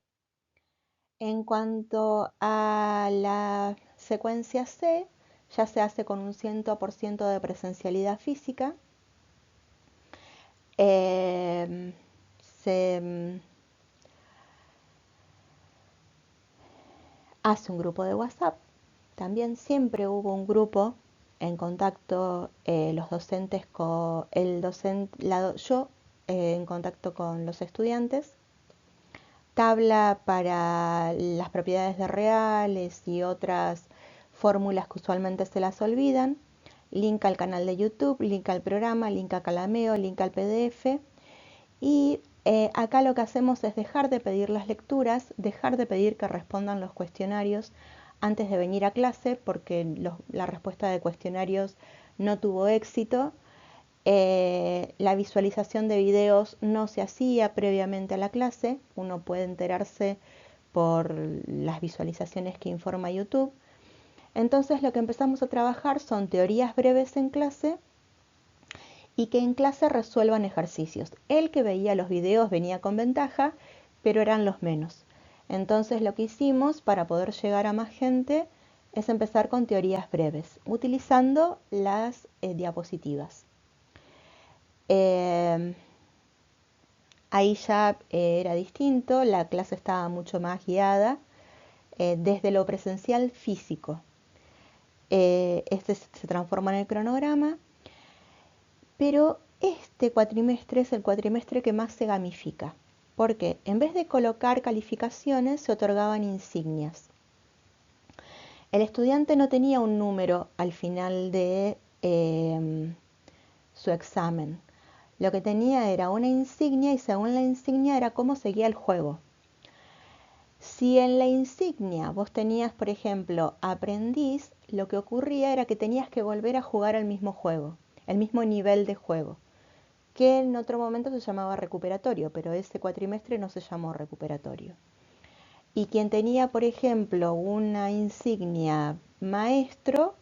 S1: En cuanto a la secuencia C, ya se hace con un 100% de presencialidad física. Se hace un grupo de WhatsApp. También siempre hubo un grupo en contacto, los docentes con el docente, yo en contacto con los estudiantes. Tabla para las propiedades de reales y otras fórmulas que usualmente se las olvidan. Link al canal de YouTube, link al programa, link a Calameo, link al PDF. Y acá lo que hacemos es dejar de pedir las lecturas, dejar de pedir que respondan los cuestionarios antes de venir a clase, porque la respuesta de cuestionarios no tuvo éxito. La visualización de videos no se hacía previamente a la clase, uno puede enterarse por las visualizaciones que informa YouTube. Entonces lo que empezamos a trabajar son teorías breves en clase y que en clase resuelvan ejercicios. El que veía los videos venía con ventaja, pero eran los menos. Entonces lo que hicimos para poder llegar a más gente es empezar con teorías breves, utilizando las diapositivas. Ahí ya era distinto, la clase estaba mucho más guiada desde lo presencial físico. Este se transforma en el cronograma, pero este cuatrimestre es el cuatrimestre que más se gamifica, porque en vez de colocar calificaciones se otorgaban insignias. El estudiante no tenía un número al final de su examen. Lo que tenía era una insignia y según la insignia era cómo seguía el juego. Si en la insignia vos tenías, por ejemplo, aprendiz, lo que ocurría era que tenías que volver a jugar el mismo juego, el mismo nivel de juego, que en otro momento se llamaba recuperatorio, pero ese cuatrimestre no se llamó recuperatorio. Y quien tenía, por ejemplo, una insignia maestro,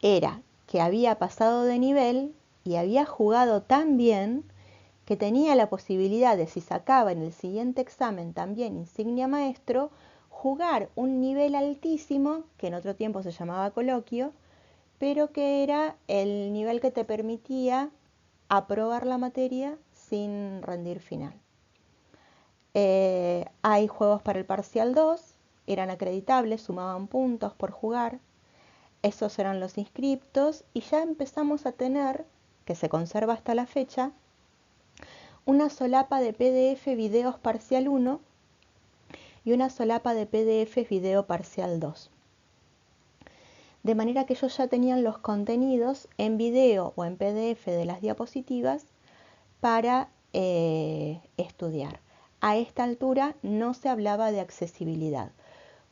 S1: era que había pasado de nivel y había jugado tan bien que tenía la posibilidad de, si sacaba en el siguiente examen también insignia maestro, jugar un nivel altísimo, que en otro tiempo se llamaba coloquio, pero que era el nivel que te permitía aprobar la materia sin rendir final. Hay juegos para el parcial 2, eran acreditables, sumaban puntos por jugar. Esos eran los inscriptos y ya empezamos a tener, que se conserva hasta la fecha, una solapa de PDF videos parcial 1 y una solapa de PDF video parcial 2. De manera que ellos ya tenían los contenidos en video o en PDF de las diapositivas para estudiar. A esta altura no se hablaba de accesibilidad.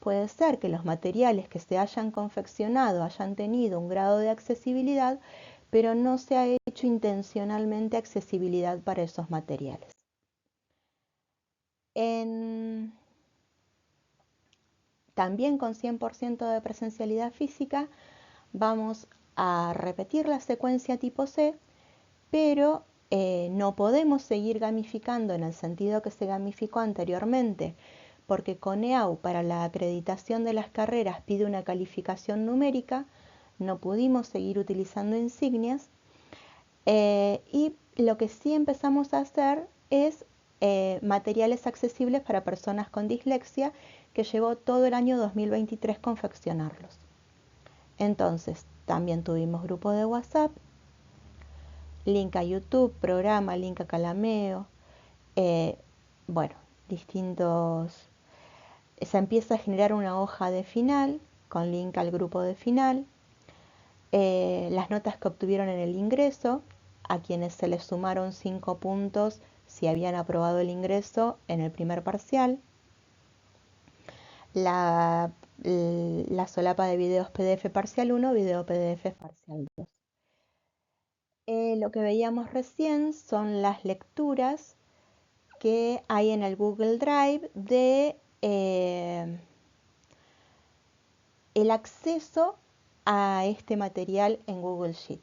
S1: Puede ser que los materiales que se hayan confeccionado hayan tenido un grado de accesibilidad, pero no se ha hecho intencionalmente accesibilidad para esos materiales. También con 100% de presencialidad física vamos a repetir la secuencia tipo C, pero no podemos seguir gamificando en el sentido que se gamificó anteriormente, porque Coneau para la acreditación de las carreras pide una calificación numérica, no pudimos seguir utilizando insignias y lo que sí empezamos a hacer es materiales accesibles para personas con dislexia, que llevó todo el año 2023 confeccionarlos. Entonces, también tuvimos grupo de WhatsApp, link a YouTube, programa, link a Calameo, bueno, distintos. Se empieza a generar una hoja de final con link al grupo de final, las notas que obtuvieron en el ingreso, a quienes se les sumaron 5 puntos si habían aprobado el ingreso en el primer parcial, la solapa de videos PDF parcial 1, video PDF parcial 2. Lo que veíamos recién son las lecturas que hay en el Google Drive de el acceso a este material en Google Sheet.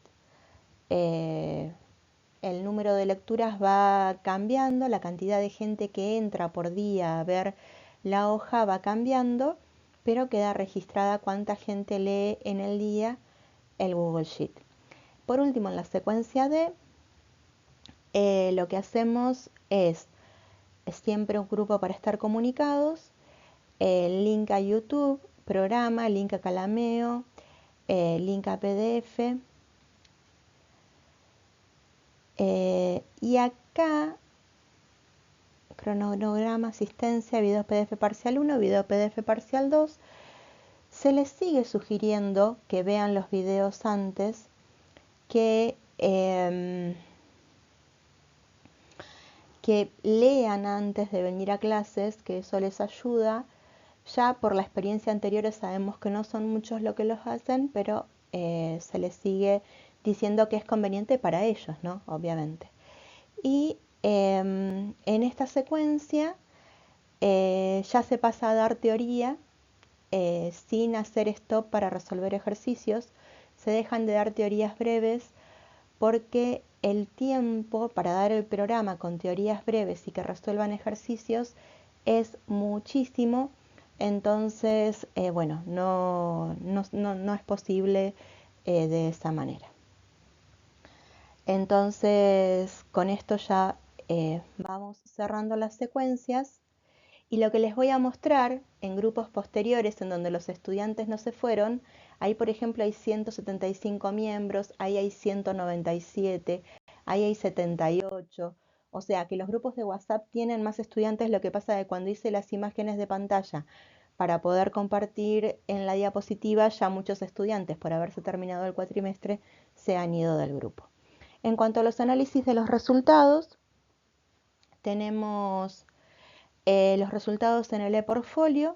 S1: El número de lecturas va cambiando, la cantidad de gente que entra por día a ver la hoja va cambiando, pero queda registrada cuánta gente lee en el día el Google Sheet. Por último, en la secuencia D, lo que hacemos es siempre un grupo para estar comunicados, link a YouTube, programa, link a Calameo, link a PDF. Y acá, cronograma, asistencia, video PDF parcial 1, video PDF parcial 2. Se les sigue sugiriendo que vean los videos antes, que lean antes de venir a clases, que eso les ayuda. Ya por la experiencia anterior sabemos que no son muchos los que los hacen, pero se les sigue diciendo que es conveniente para ellos, ¿no? Obviamente. Y en esta secuencia ya se pasa a dar teoría sin hacer stop para resolver ejercicios. Se dejan de dar teorías breves porque el tiempo para dar el programa con teorías breves y que resuelvan ejercicios es muchísimo. Entonces, bueno, no es posible de esa manera. Entonces, con esto ya vamos cerrando las secuencias y lo que les voy a mostrar en grupos posteriores en donde los estudiantes no se fueron, ahí por ejemplo hay 175 miembros, ahí hay 197, ahí hay 78, o sea que los grupos de WhatsApp tienen más estudiantes, lo que pasa es que cuando hice las imágenes de pantalla para poder compartir en la diapositiva, ya muchos estudiantes por haberse terminado el cuatrimestre se han ido del grupo. En cuanto a los análisis de los resultados, tenemos los resultados en el e-portfolio,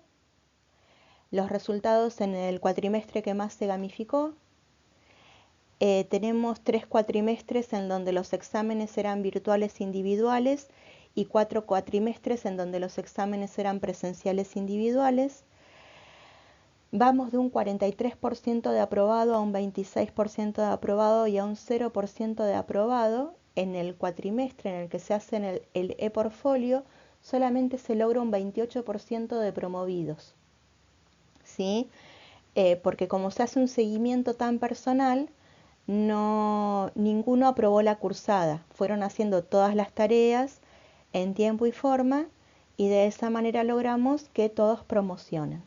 S1: los resultados en el cuatrimestre que más se gamificó. Tenemos 3 cuatrimestres en donde los exámenes eran virtuales individuales y 4 cuatrimestres en donde los exámenes eran presenciales individuales. Vamos de un 43% de aprobado a un 26% de aprobado y a un 0% de aprobado. En el cuatrimestre en el que se hace el e-portfolio, solamente se logra un 28% de promovidos, ¿sí? Porque como se hace un seguimiento tan personal, ninguno aprobó la cursada. Fueron haciendo todas las tareas en tiempo y forma y de esa manera logramos que todos promocionen.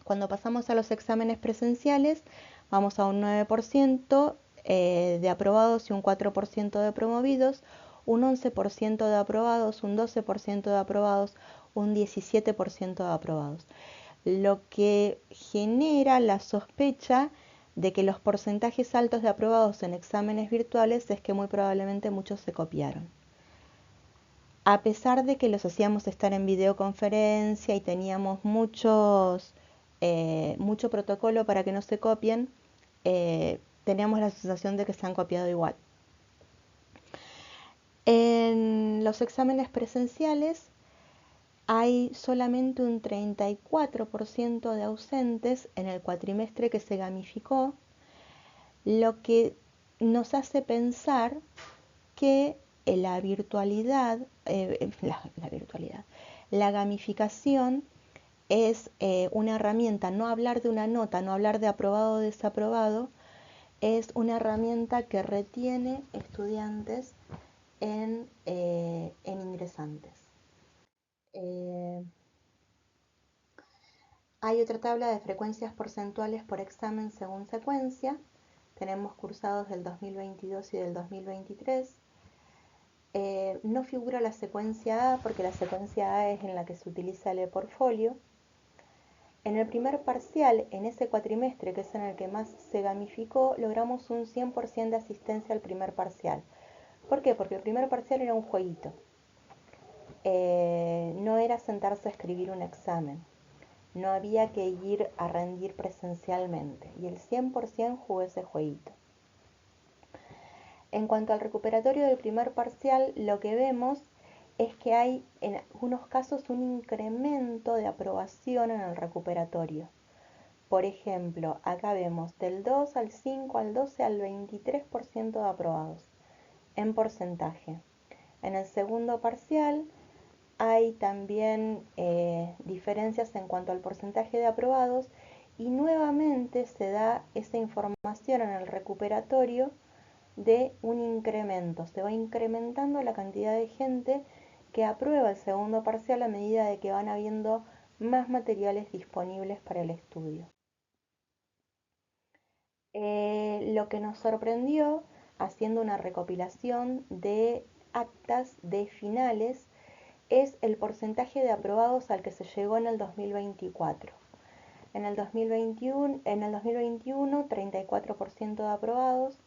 S1: Cuando pasamos a los exámenes presenciales, vamos a un 9% de aprobados y un 4% de promovidos, un 11% de aprobados, un 12% de aprobados, un 17% de aprobados. Lo que genera la sospecha de que los porcentajes altos de aprobados en exámenes virtuales es que muy probablemente muchos se copiaron. A pesar de que los hacíamos estar en videoconferencia y teníamos mucho protocolo para que no se copien, teníamos la sensación de que se han copiado igual. En los exámenes presenciales hay solamente un 34% de ausentes en el cuatrimestre que se gamificó, lo que nos hace pensar que la virtualidad, la gamificación es una herramienta, no hablar de una nota, no hablar de aprobado o desaprobado, es una herramienta que retiene estudiantes en ingresantes. Hay otra tabla de frecuencias porcentuales por examen según secuencia. Tenemos cursados del 2022 y del 2023. No figura la secuencia A porque la secuencia A es en la que se utiliza el e-portfolio. En el primer parcial, en ese cuatrimestre que es en el que más se gamificó, logramos un 100% de asistencia al primer parcial. ¿Por qué? Porque el primer parcial era un jueguito. No era sentarse a escribir un examen. No había que ir a rendir presencialmente. Y el 100% jugó ese jueguito. En cuanto al recuperatorio del primer parcial, lo que vemos es que hay en algunos casos un incremento de aprobación en el recuperatorio. Por ejemplo, acá vemos del 2 al 5 al 12 al 23% de aprobados en porcentaje. En el segundo parcial hay también diferencias en cuanto al porcentaje de aprobados y nuevamente se da esa información en el recuperatorio de un incremento. Se va incrementando la cantidad de gente que aprueba el segundo parcial a medida de que van habiendo más materiales disponibles para el estudio. Lo que nos sorprendió haciendo una recopilación de actas de finales es el porcentaje de aprobados al que se llegó en el 2024. En el 2021 34% de aprobados,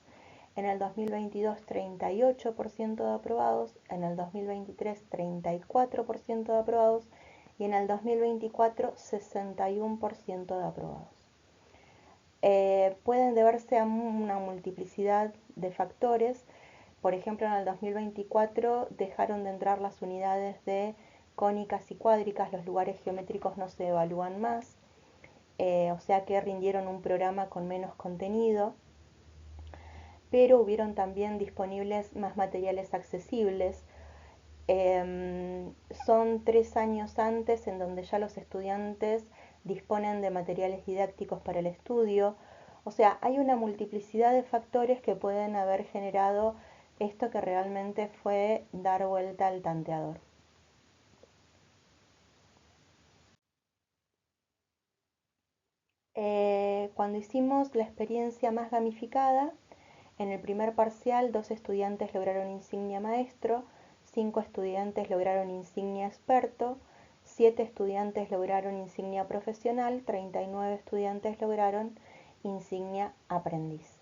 S1: en el 2022 38% de aprobados, en el 2023 34% de aprobados y en el 2024 61% de aprobados. Pueden deberse a una multiplicidad de factores. Por ejemplo, en el 2024 dejaron de entrar las unidades de cónicas y cuádricas, los lugares geométricos no se evalúan más, o sea que rindieron un programa con menos contenido, pero hubieron también disponibles más materiales accesibles. Son 3 años antes en donde ya los estudiantes disponen de materiales didácticos para el estudio. O sea, hay una multiplicidad de factores que pueden haber generado esto que realmente fue dar vuelta al tanteador. Cuando hicimos la experiencia más gamificada, en el primer parcial 2 estudiantes lograron insignia maestro, 5 estudiantes lograron insignia experto, 7 estudiantes lograron insignia profesional, 39 estudiantes lograron insignia aprendiz.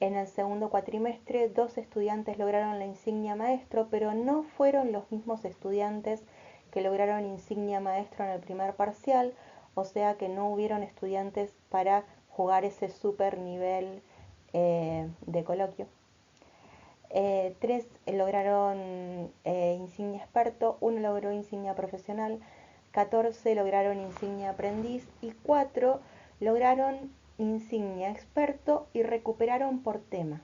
S1: En el segundo cuatrimestre 2 estudiantes lograron la insignia maestro, pero no fueron los mismos estudiantes que lograron insignia maestro en el primer parcial, o sea que no hubieron estudiantes para jugar ese super nivel de coloquio. 3 lograron insignia experto, 1 logró insignia profesional, 14 lograron insignia aprendiz y 4 lograron insignia experto y recuperaron por tema.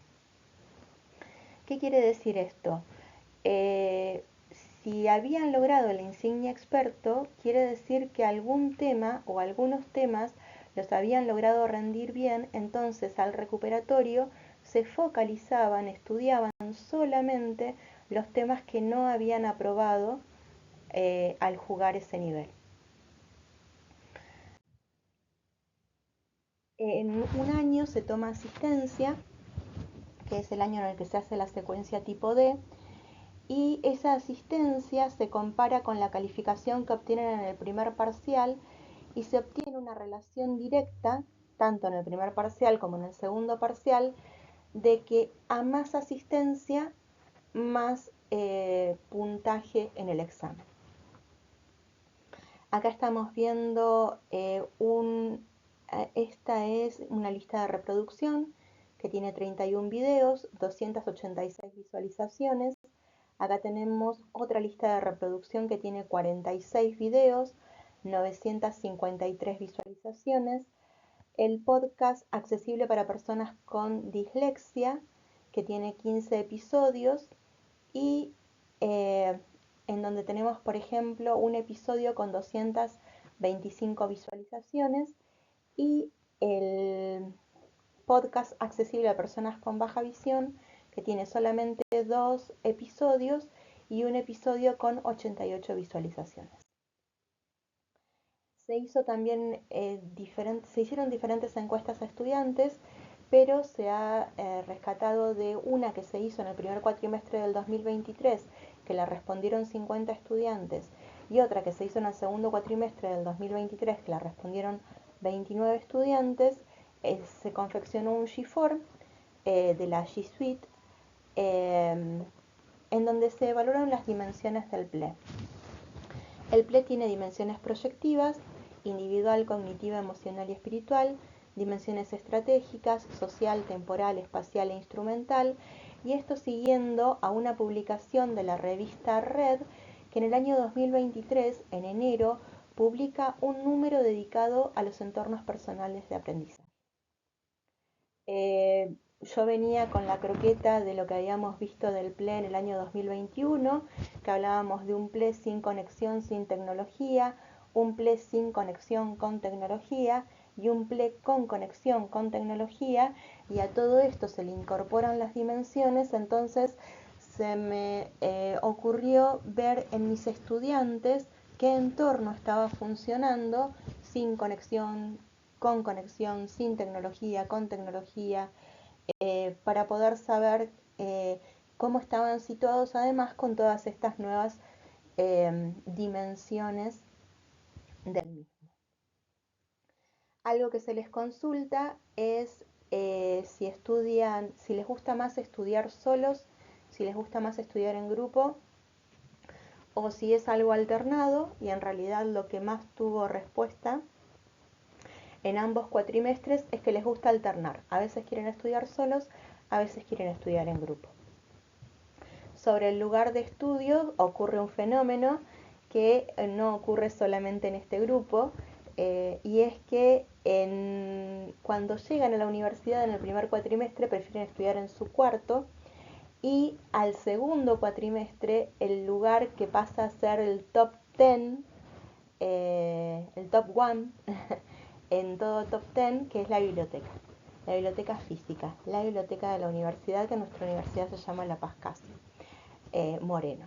S1: ¿Qué quiere decir esto? Eh, si habían logrado la insignia experto, quiere decir que algún tema o algunos temas los habían logrado rendir bien, entonces al recuperatorio se focalizaban, estudiaban solamente los temas que no habían aprobado al jugar ese nivel. En un año se toma asistencia, que es el año en el que se hace la secuencia tipo D, y esa asistencia se compara con la calificación que obtienen en el primer parcial y se obtiene una relación directa, tanto en el primer parcial como en el segundo parcial, de que a más asistencia, más puntaje en el examen. Acá estamos viendo esta es una lista de reproducción que tiene 31 videos, 286 visualizaciones. Acá tenemos otra lista de reproducción que tiene 46 videos, 953 visualizaciones. El podcast accesible para personas con dislexia, que tiene 15 episodios. Y en donde tenemos, por ejemplo, un episodio con 225 visualizaciones y el podcast accesible a personas con baja visión, que tiene solamente 2 episodios y un episodio con 88 visualizaciones. Se hicieron diferentes encuestas a estudiantes, pero se ha rescatado de una que se hizo en el primer cuatrimestre del 2023, que la respondieron 50 estudiantes, y otra que se hizo en el segundo cuatrimestre del 2023, que la respondieron 29 estudiantes. Se confeccionó un G-Form de la G Suite, en donde se valoran las dimensiones del PLE. El PLE tiene dimensiones proyectivas, individual, cognitiva, emocional y espiritual, dimensiones estratégicas, social, temporal, espacial e instrumental, y esto siguiendo a una publicación de la revista Red, que en el año 2023, en enero, publica un número dedicado a los entornos personales de aprendizaje. Yo venía con la croqueta de lo que habíamos visto del PLE en el año 2021, que hablábamos de un PLE sin conexión, sin tecnología, un PLE sin conexión con tecnología y un PLE con conexión con tecnología, y a todo esto se le incorporan las dimensiones. Entonces se me ocurrió ver en mis estudiantes qué entorno estaba funcionando sin conexión, con conexión, sin tecnología, con tecnología, para poder saber cómo estaban situados, además con todas estas nuevas dimensiones del mismo. Algo que se les consulta es si estudian, si les gusta más estudiar solos, si les gusta más estudiar en grupo, o si es algo alternado, y en realidad lo que más tuvo respuesta en ambos cuatrimestres es que les gusta alternar. A veces quieren estudiar solos, a veces quieren estudiar en grupo. Sobre el lugar de estudio ocurre un fenómeno que no ocurre solamente en este grupo, y es que cuando llegan a la universidad en el primer cuatrimestre prefieren estudiar en su cuarto, y al segundo cuatrimestre el lugar que pasa a ser el top 10, el top 1 en todo top 10, que es la biblioteca física, la biblioteca de la universidad, que nuestra universidad se llama La Paz Casio Moreno.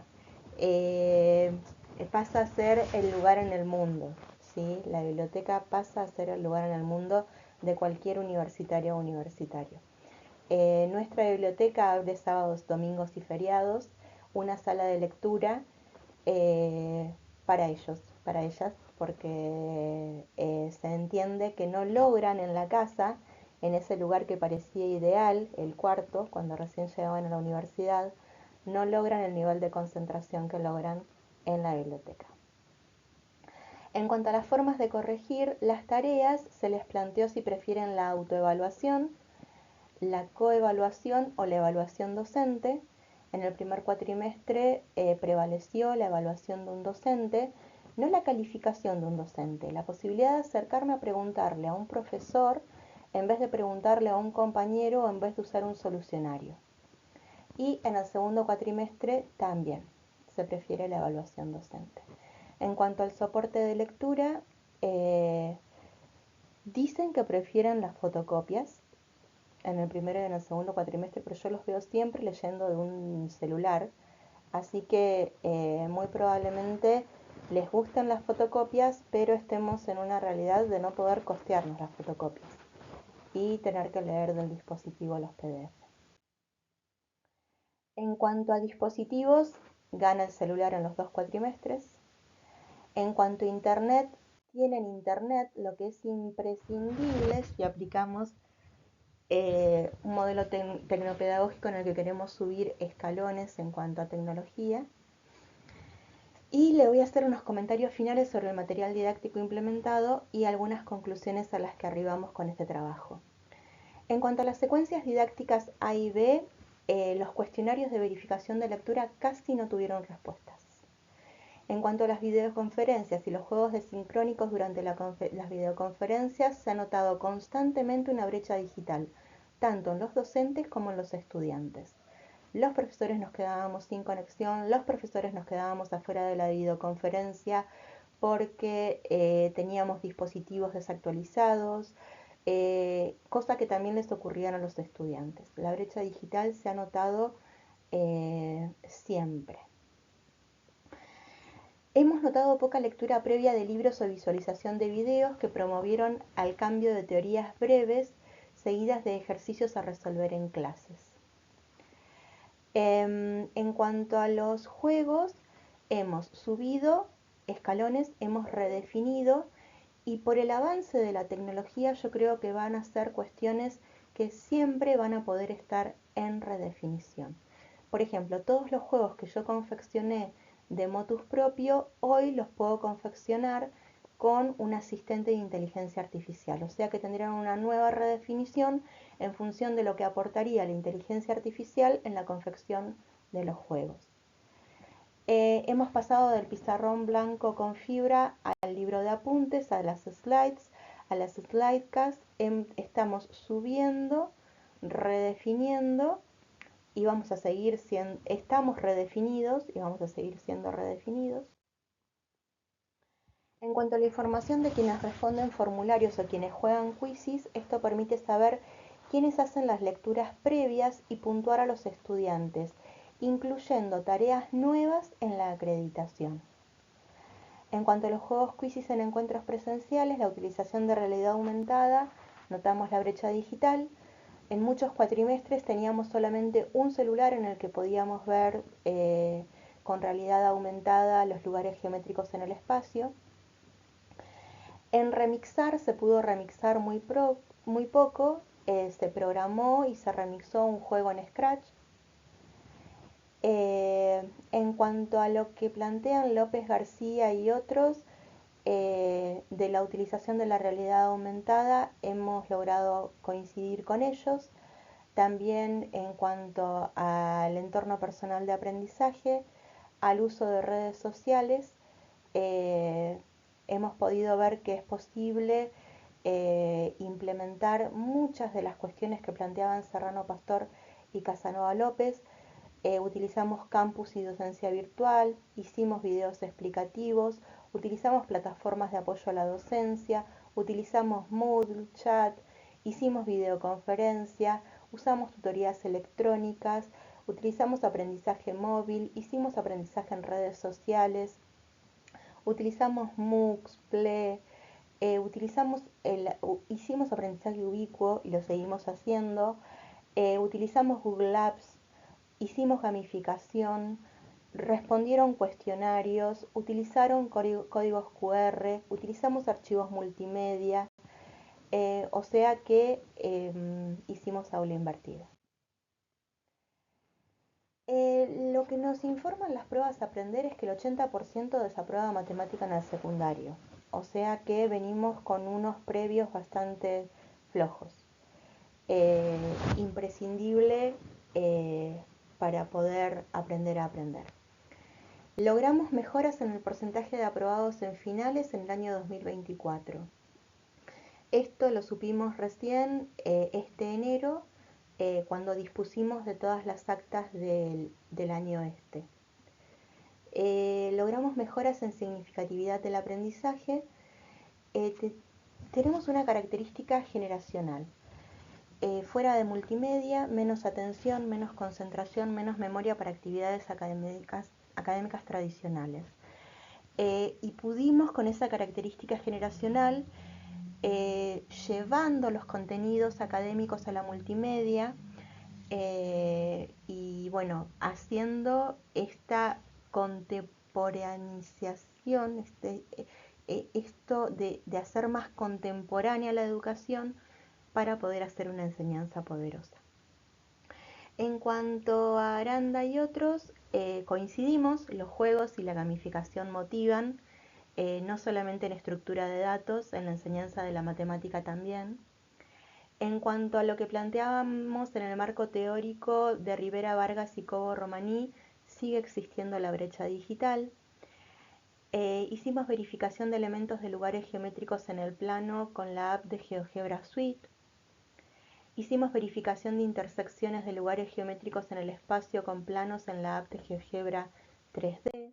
S1: Pasa a ser el lugar en el mundo, ¿sí? La biblioteca pasa a ser el lugar en el mundo de cualquier universitario o universitario. Nuestra biblioteca abre sábados, domingos y feriados, una sala de lectura para ellos, para ellas, porque se entiende que no logran en la casa, en ese lugar que parecía ideal, el cuarto, cuando recién llegaban a la universidad, no logran el nivel de concentración que logran en la biblioteca. En cuanto a las formas de corregir las tareas, se les planteó si prefieren la autoevaluación, la coevaluación o la evaluación docente. En el primer cuatrimestre prevaleció la evaluación de un docente, no la calificación de un docente, la posibilidad de acercarme a preguntarle a un profesor en vez de preguntarle a un compañero o en vez de usar un solucionario. Y en el segundo cuatrimestre también se prefiere la evaluación docente. En cuanto al soporte de lectura, dicen que prefieren las fotocopias en el primero y en el segundo cuatrimestre, pero yo los veo siempre leyendo de un celular, así que muy probablemente les gusten las fotocopias, pero estemos en una realidad de no poder costearnos las fotocopias y tener que leer del dispositivo los PDF. En cuanto a dispositivos, gana el celular en los dos cuatrimestres. En cuanto a internet, tienen internet, lo que es imprescindible si aplicamos un modelo tecnopedagógico en el que queremos subir escalones en cuanto a tecnología. Y le voy a hacer unos comentarios finales sobre el material didáctico implementado y algunas conclusiones a las que arribamos con este trabajo. En cuanto a las secuencias didácticas A y B, los cuestionarios de verificación de lectura casi no tuvieron respuestas. En cuanto a las videoconferencias y los juegos desincrónicos durante las videoconferencias, se ha notado constantemente una brecha digital, tanto en los docentes como en los estudiantes. Los profesores nos quedábamos sin conexión, los profesores nos quedábamos afuera de la videoconferencia porque teníamos dispositivos desactualizados, cosa que también les ocurrían a los estudiantes. La brecha digital se ha notado siempre. Hemos notado poca lectura previa de libros o visualización de videos que promovieron al cambio de teorías breves seguidas de ejercicios a resolver en clases. En cuanto a los juegos, hemos subido escalones, hemos redefinido, y por el avance de la tecnología yo creo que van a ser cuestiones que siempre van a poder estar en redefinición. Por ejemplo, todos los juegos que yo confeccioné de motus propio, hoy los puedo confeccionar con un asistente de inteligencia artificial, o sea que tendrían una nueva redefinición en función de lo que aportaría la inteligencia artificial en la confección de los juegos. Hemos pasado del pizarrón blanco con fibra al libro de apuntes, a las slides, a las slidecast. Estamos subiendo, redefiniendo y vamos a seguir siendo, estamos redefinidos y vamos a seguir siendo redefinidos. En cuanto a la información de quienes responden formularios o quienes juegan quizzes, esto permite saber quiénes hacen las lecturas previas y puntuar a los estudiantes, incluyendo tareas nuevas en la acreditación. En cuanto a los juegos quizzes en encuentros presenciales, la utilización de realidad aumentada, notamos la brecha digital. En muchos cuatrimestres teníamos solamente un celular en el que podíamos ver con realidad aumentada los lugares geométricos en el espacio. En remixar se pudo remixar muy poco, se programó y se remixó un juego en Scratch. En cuanto a lo que plantean López García y otros, de la utilización de la realidad aumentada, hemos logrado coincidir con ellos. También en cuanto al entorno personal de aprendizaje, al uso de redes sociales, hemos podido ver que es posible implementar muchas de las cuestiones que planteaban Serrano Pastor y Casanova López. Utilizamos campus y docencia virtual, hicimos videos explicativos, utilizamos plataformas de apoyo a la docencia, utilizamos Moodle, chat, hicimos videoconferencia, usamos tutorías electrónicas, utilizamos aprendizaje móvil, hicimos aprendizaje en redes sociales, utilizamos MOOCs, PLE, hicimos aprendizaje ubicuo y lo seguimos haciendo, utilizamos Google Apps, hicimos gamificación, respondieron cuestionarios, utilizaron códigos QR, utilizamos archivos multimedia, o sea que hicimos aula invertida. Lo que nos informan las pruebas a aprender es que el 80% desaprueba matemática en el secundario, o sea que venimos con unos previos bastante flojos. Imprescindible para poder aprender a aprender. Logramos mejoras en el porcentaje de aprobados en finales en el año 2024. Esto lo supimos recién este enero, cuando dispusimos de todas las actas del año este. Logramos mejoras en significatividad del aprendizaje. Tenemos una característica generacional. Fuera de multimedia, menos atención, menos concentración, menos memoria para actividades académicas tradicionales. Y pudimos con esa característica generacional, llevando los contenidos académicos a la multimedia, y bueno, haciendo esta contemporaneización, esto de hacer más contemporánea la educación para poder hacer una enseñanza poderosa. En cuanto a Aranda y otros, coincidimos, los juegos y la gamificación motivan, no solamente en estructura de datos, en la enseñanza de la matemática también. En cuanto a lo que planteábamos en el marco teórico de Rivera Vargas y Cobo Romaní, sigue existiendo la brecha digital. Hicimos verificación de elementos de lugares geométricos en el plano con la app de GeoGebra Suite. Hicimos verificación de intersecciones de lugares geométricos en el espacio con planos en la app de GeoGebra 3D.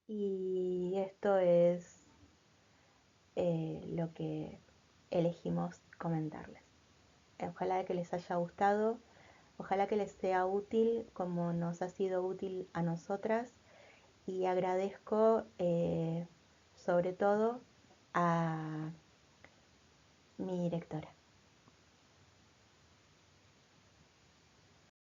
S1: Y esto es lo que elegimos comentarles. Ojalá que les haya gustado, ojalá que les sea útil como nos ha sido útil a nosotras, y agradezco sobre todo a mi directora.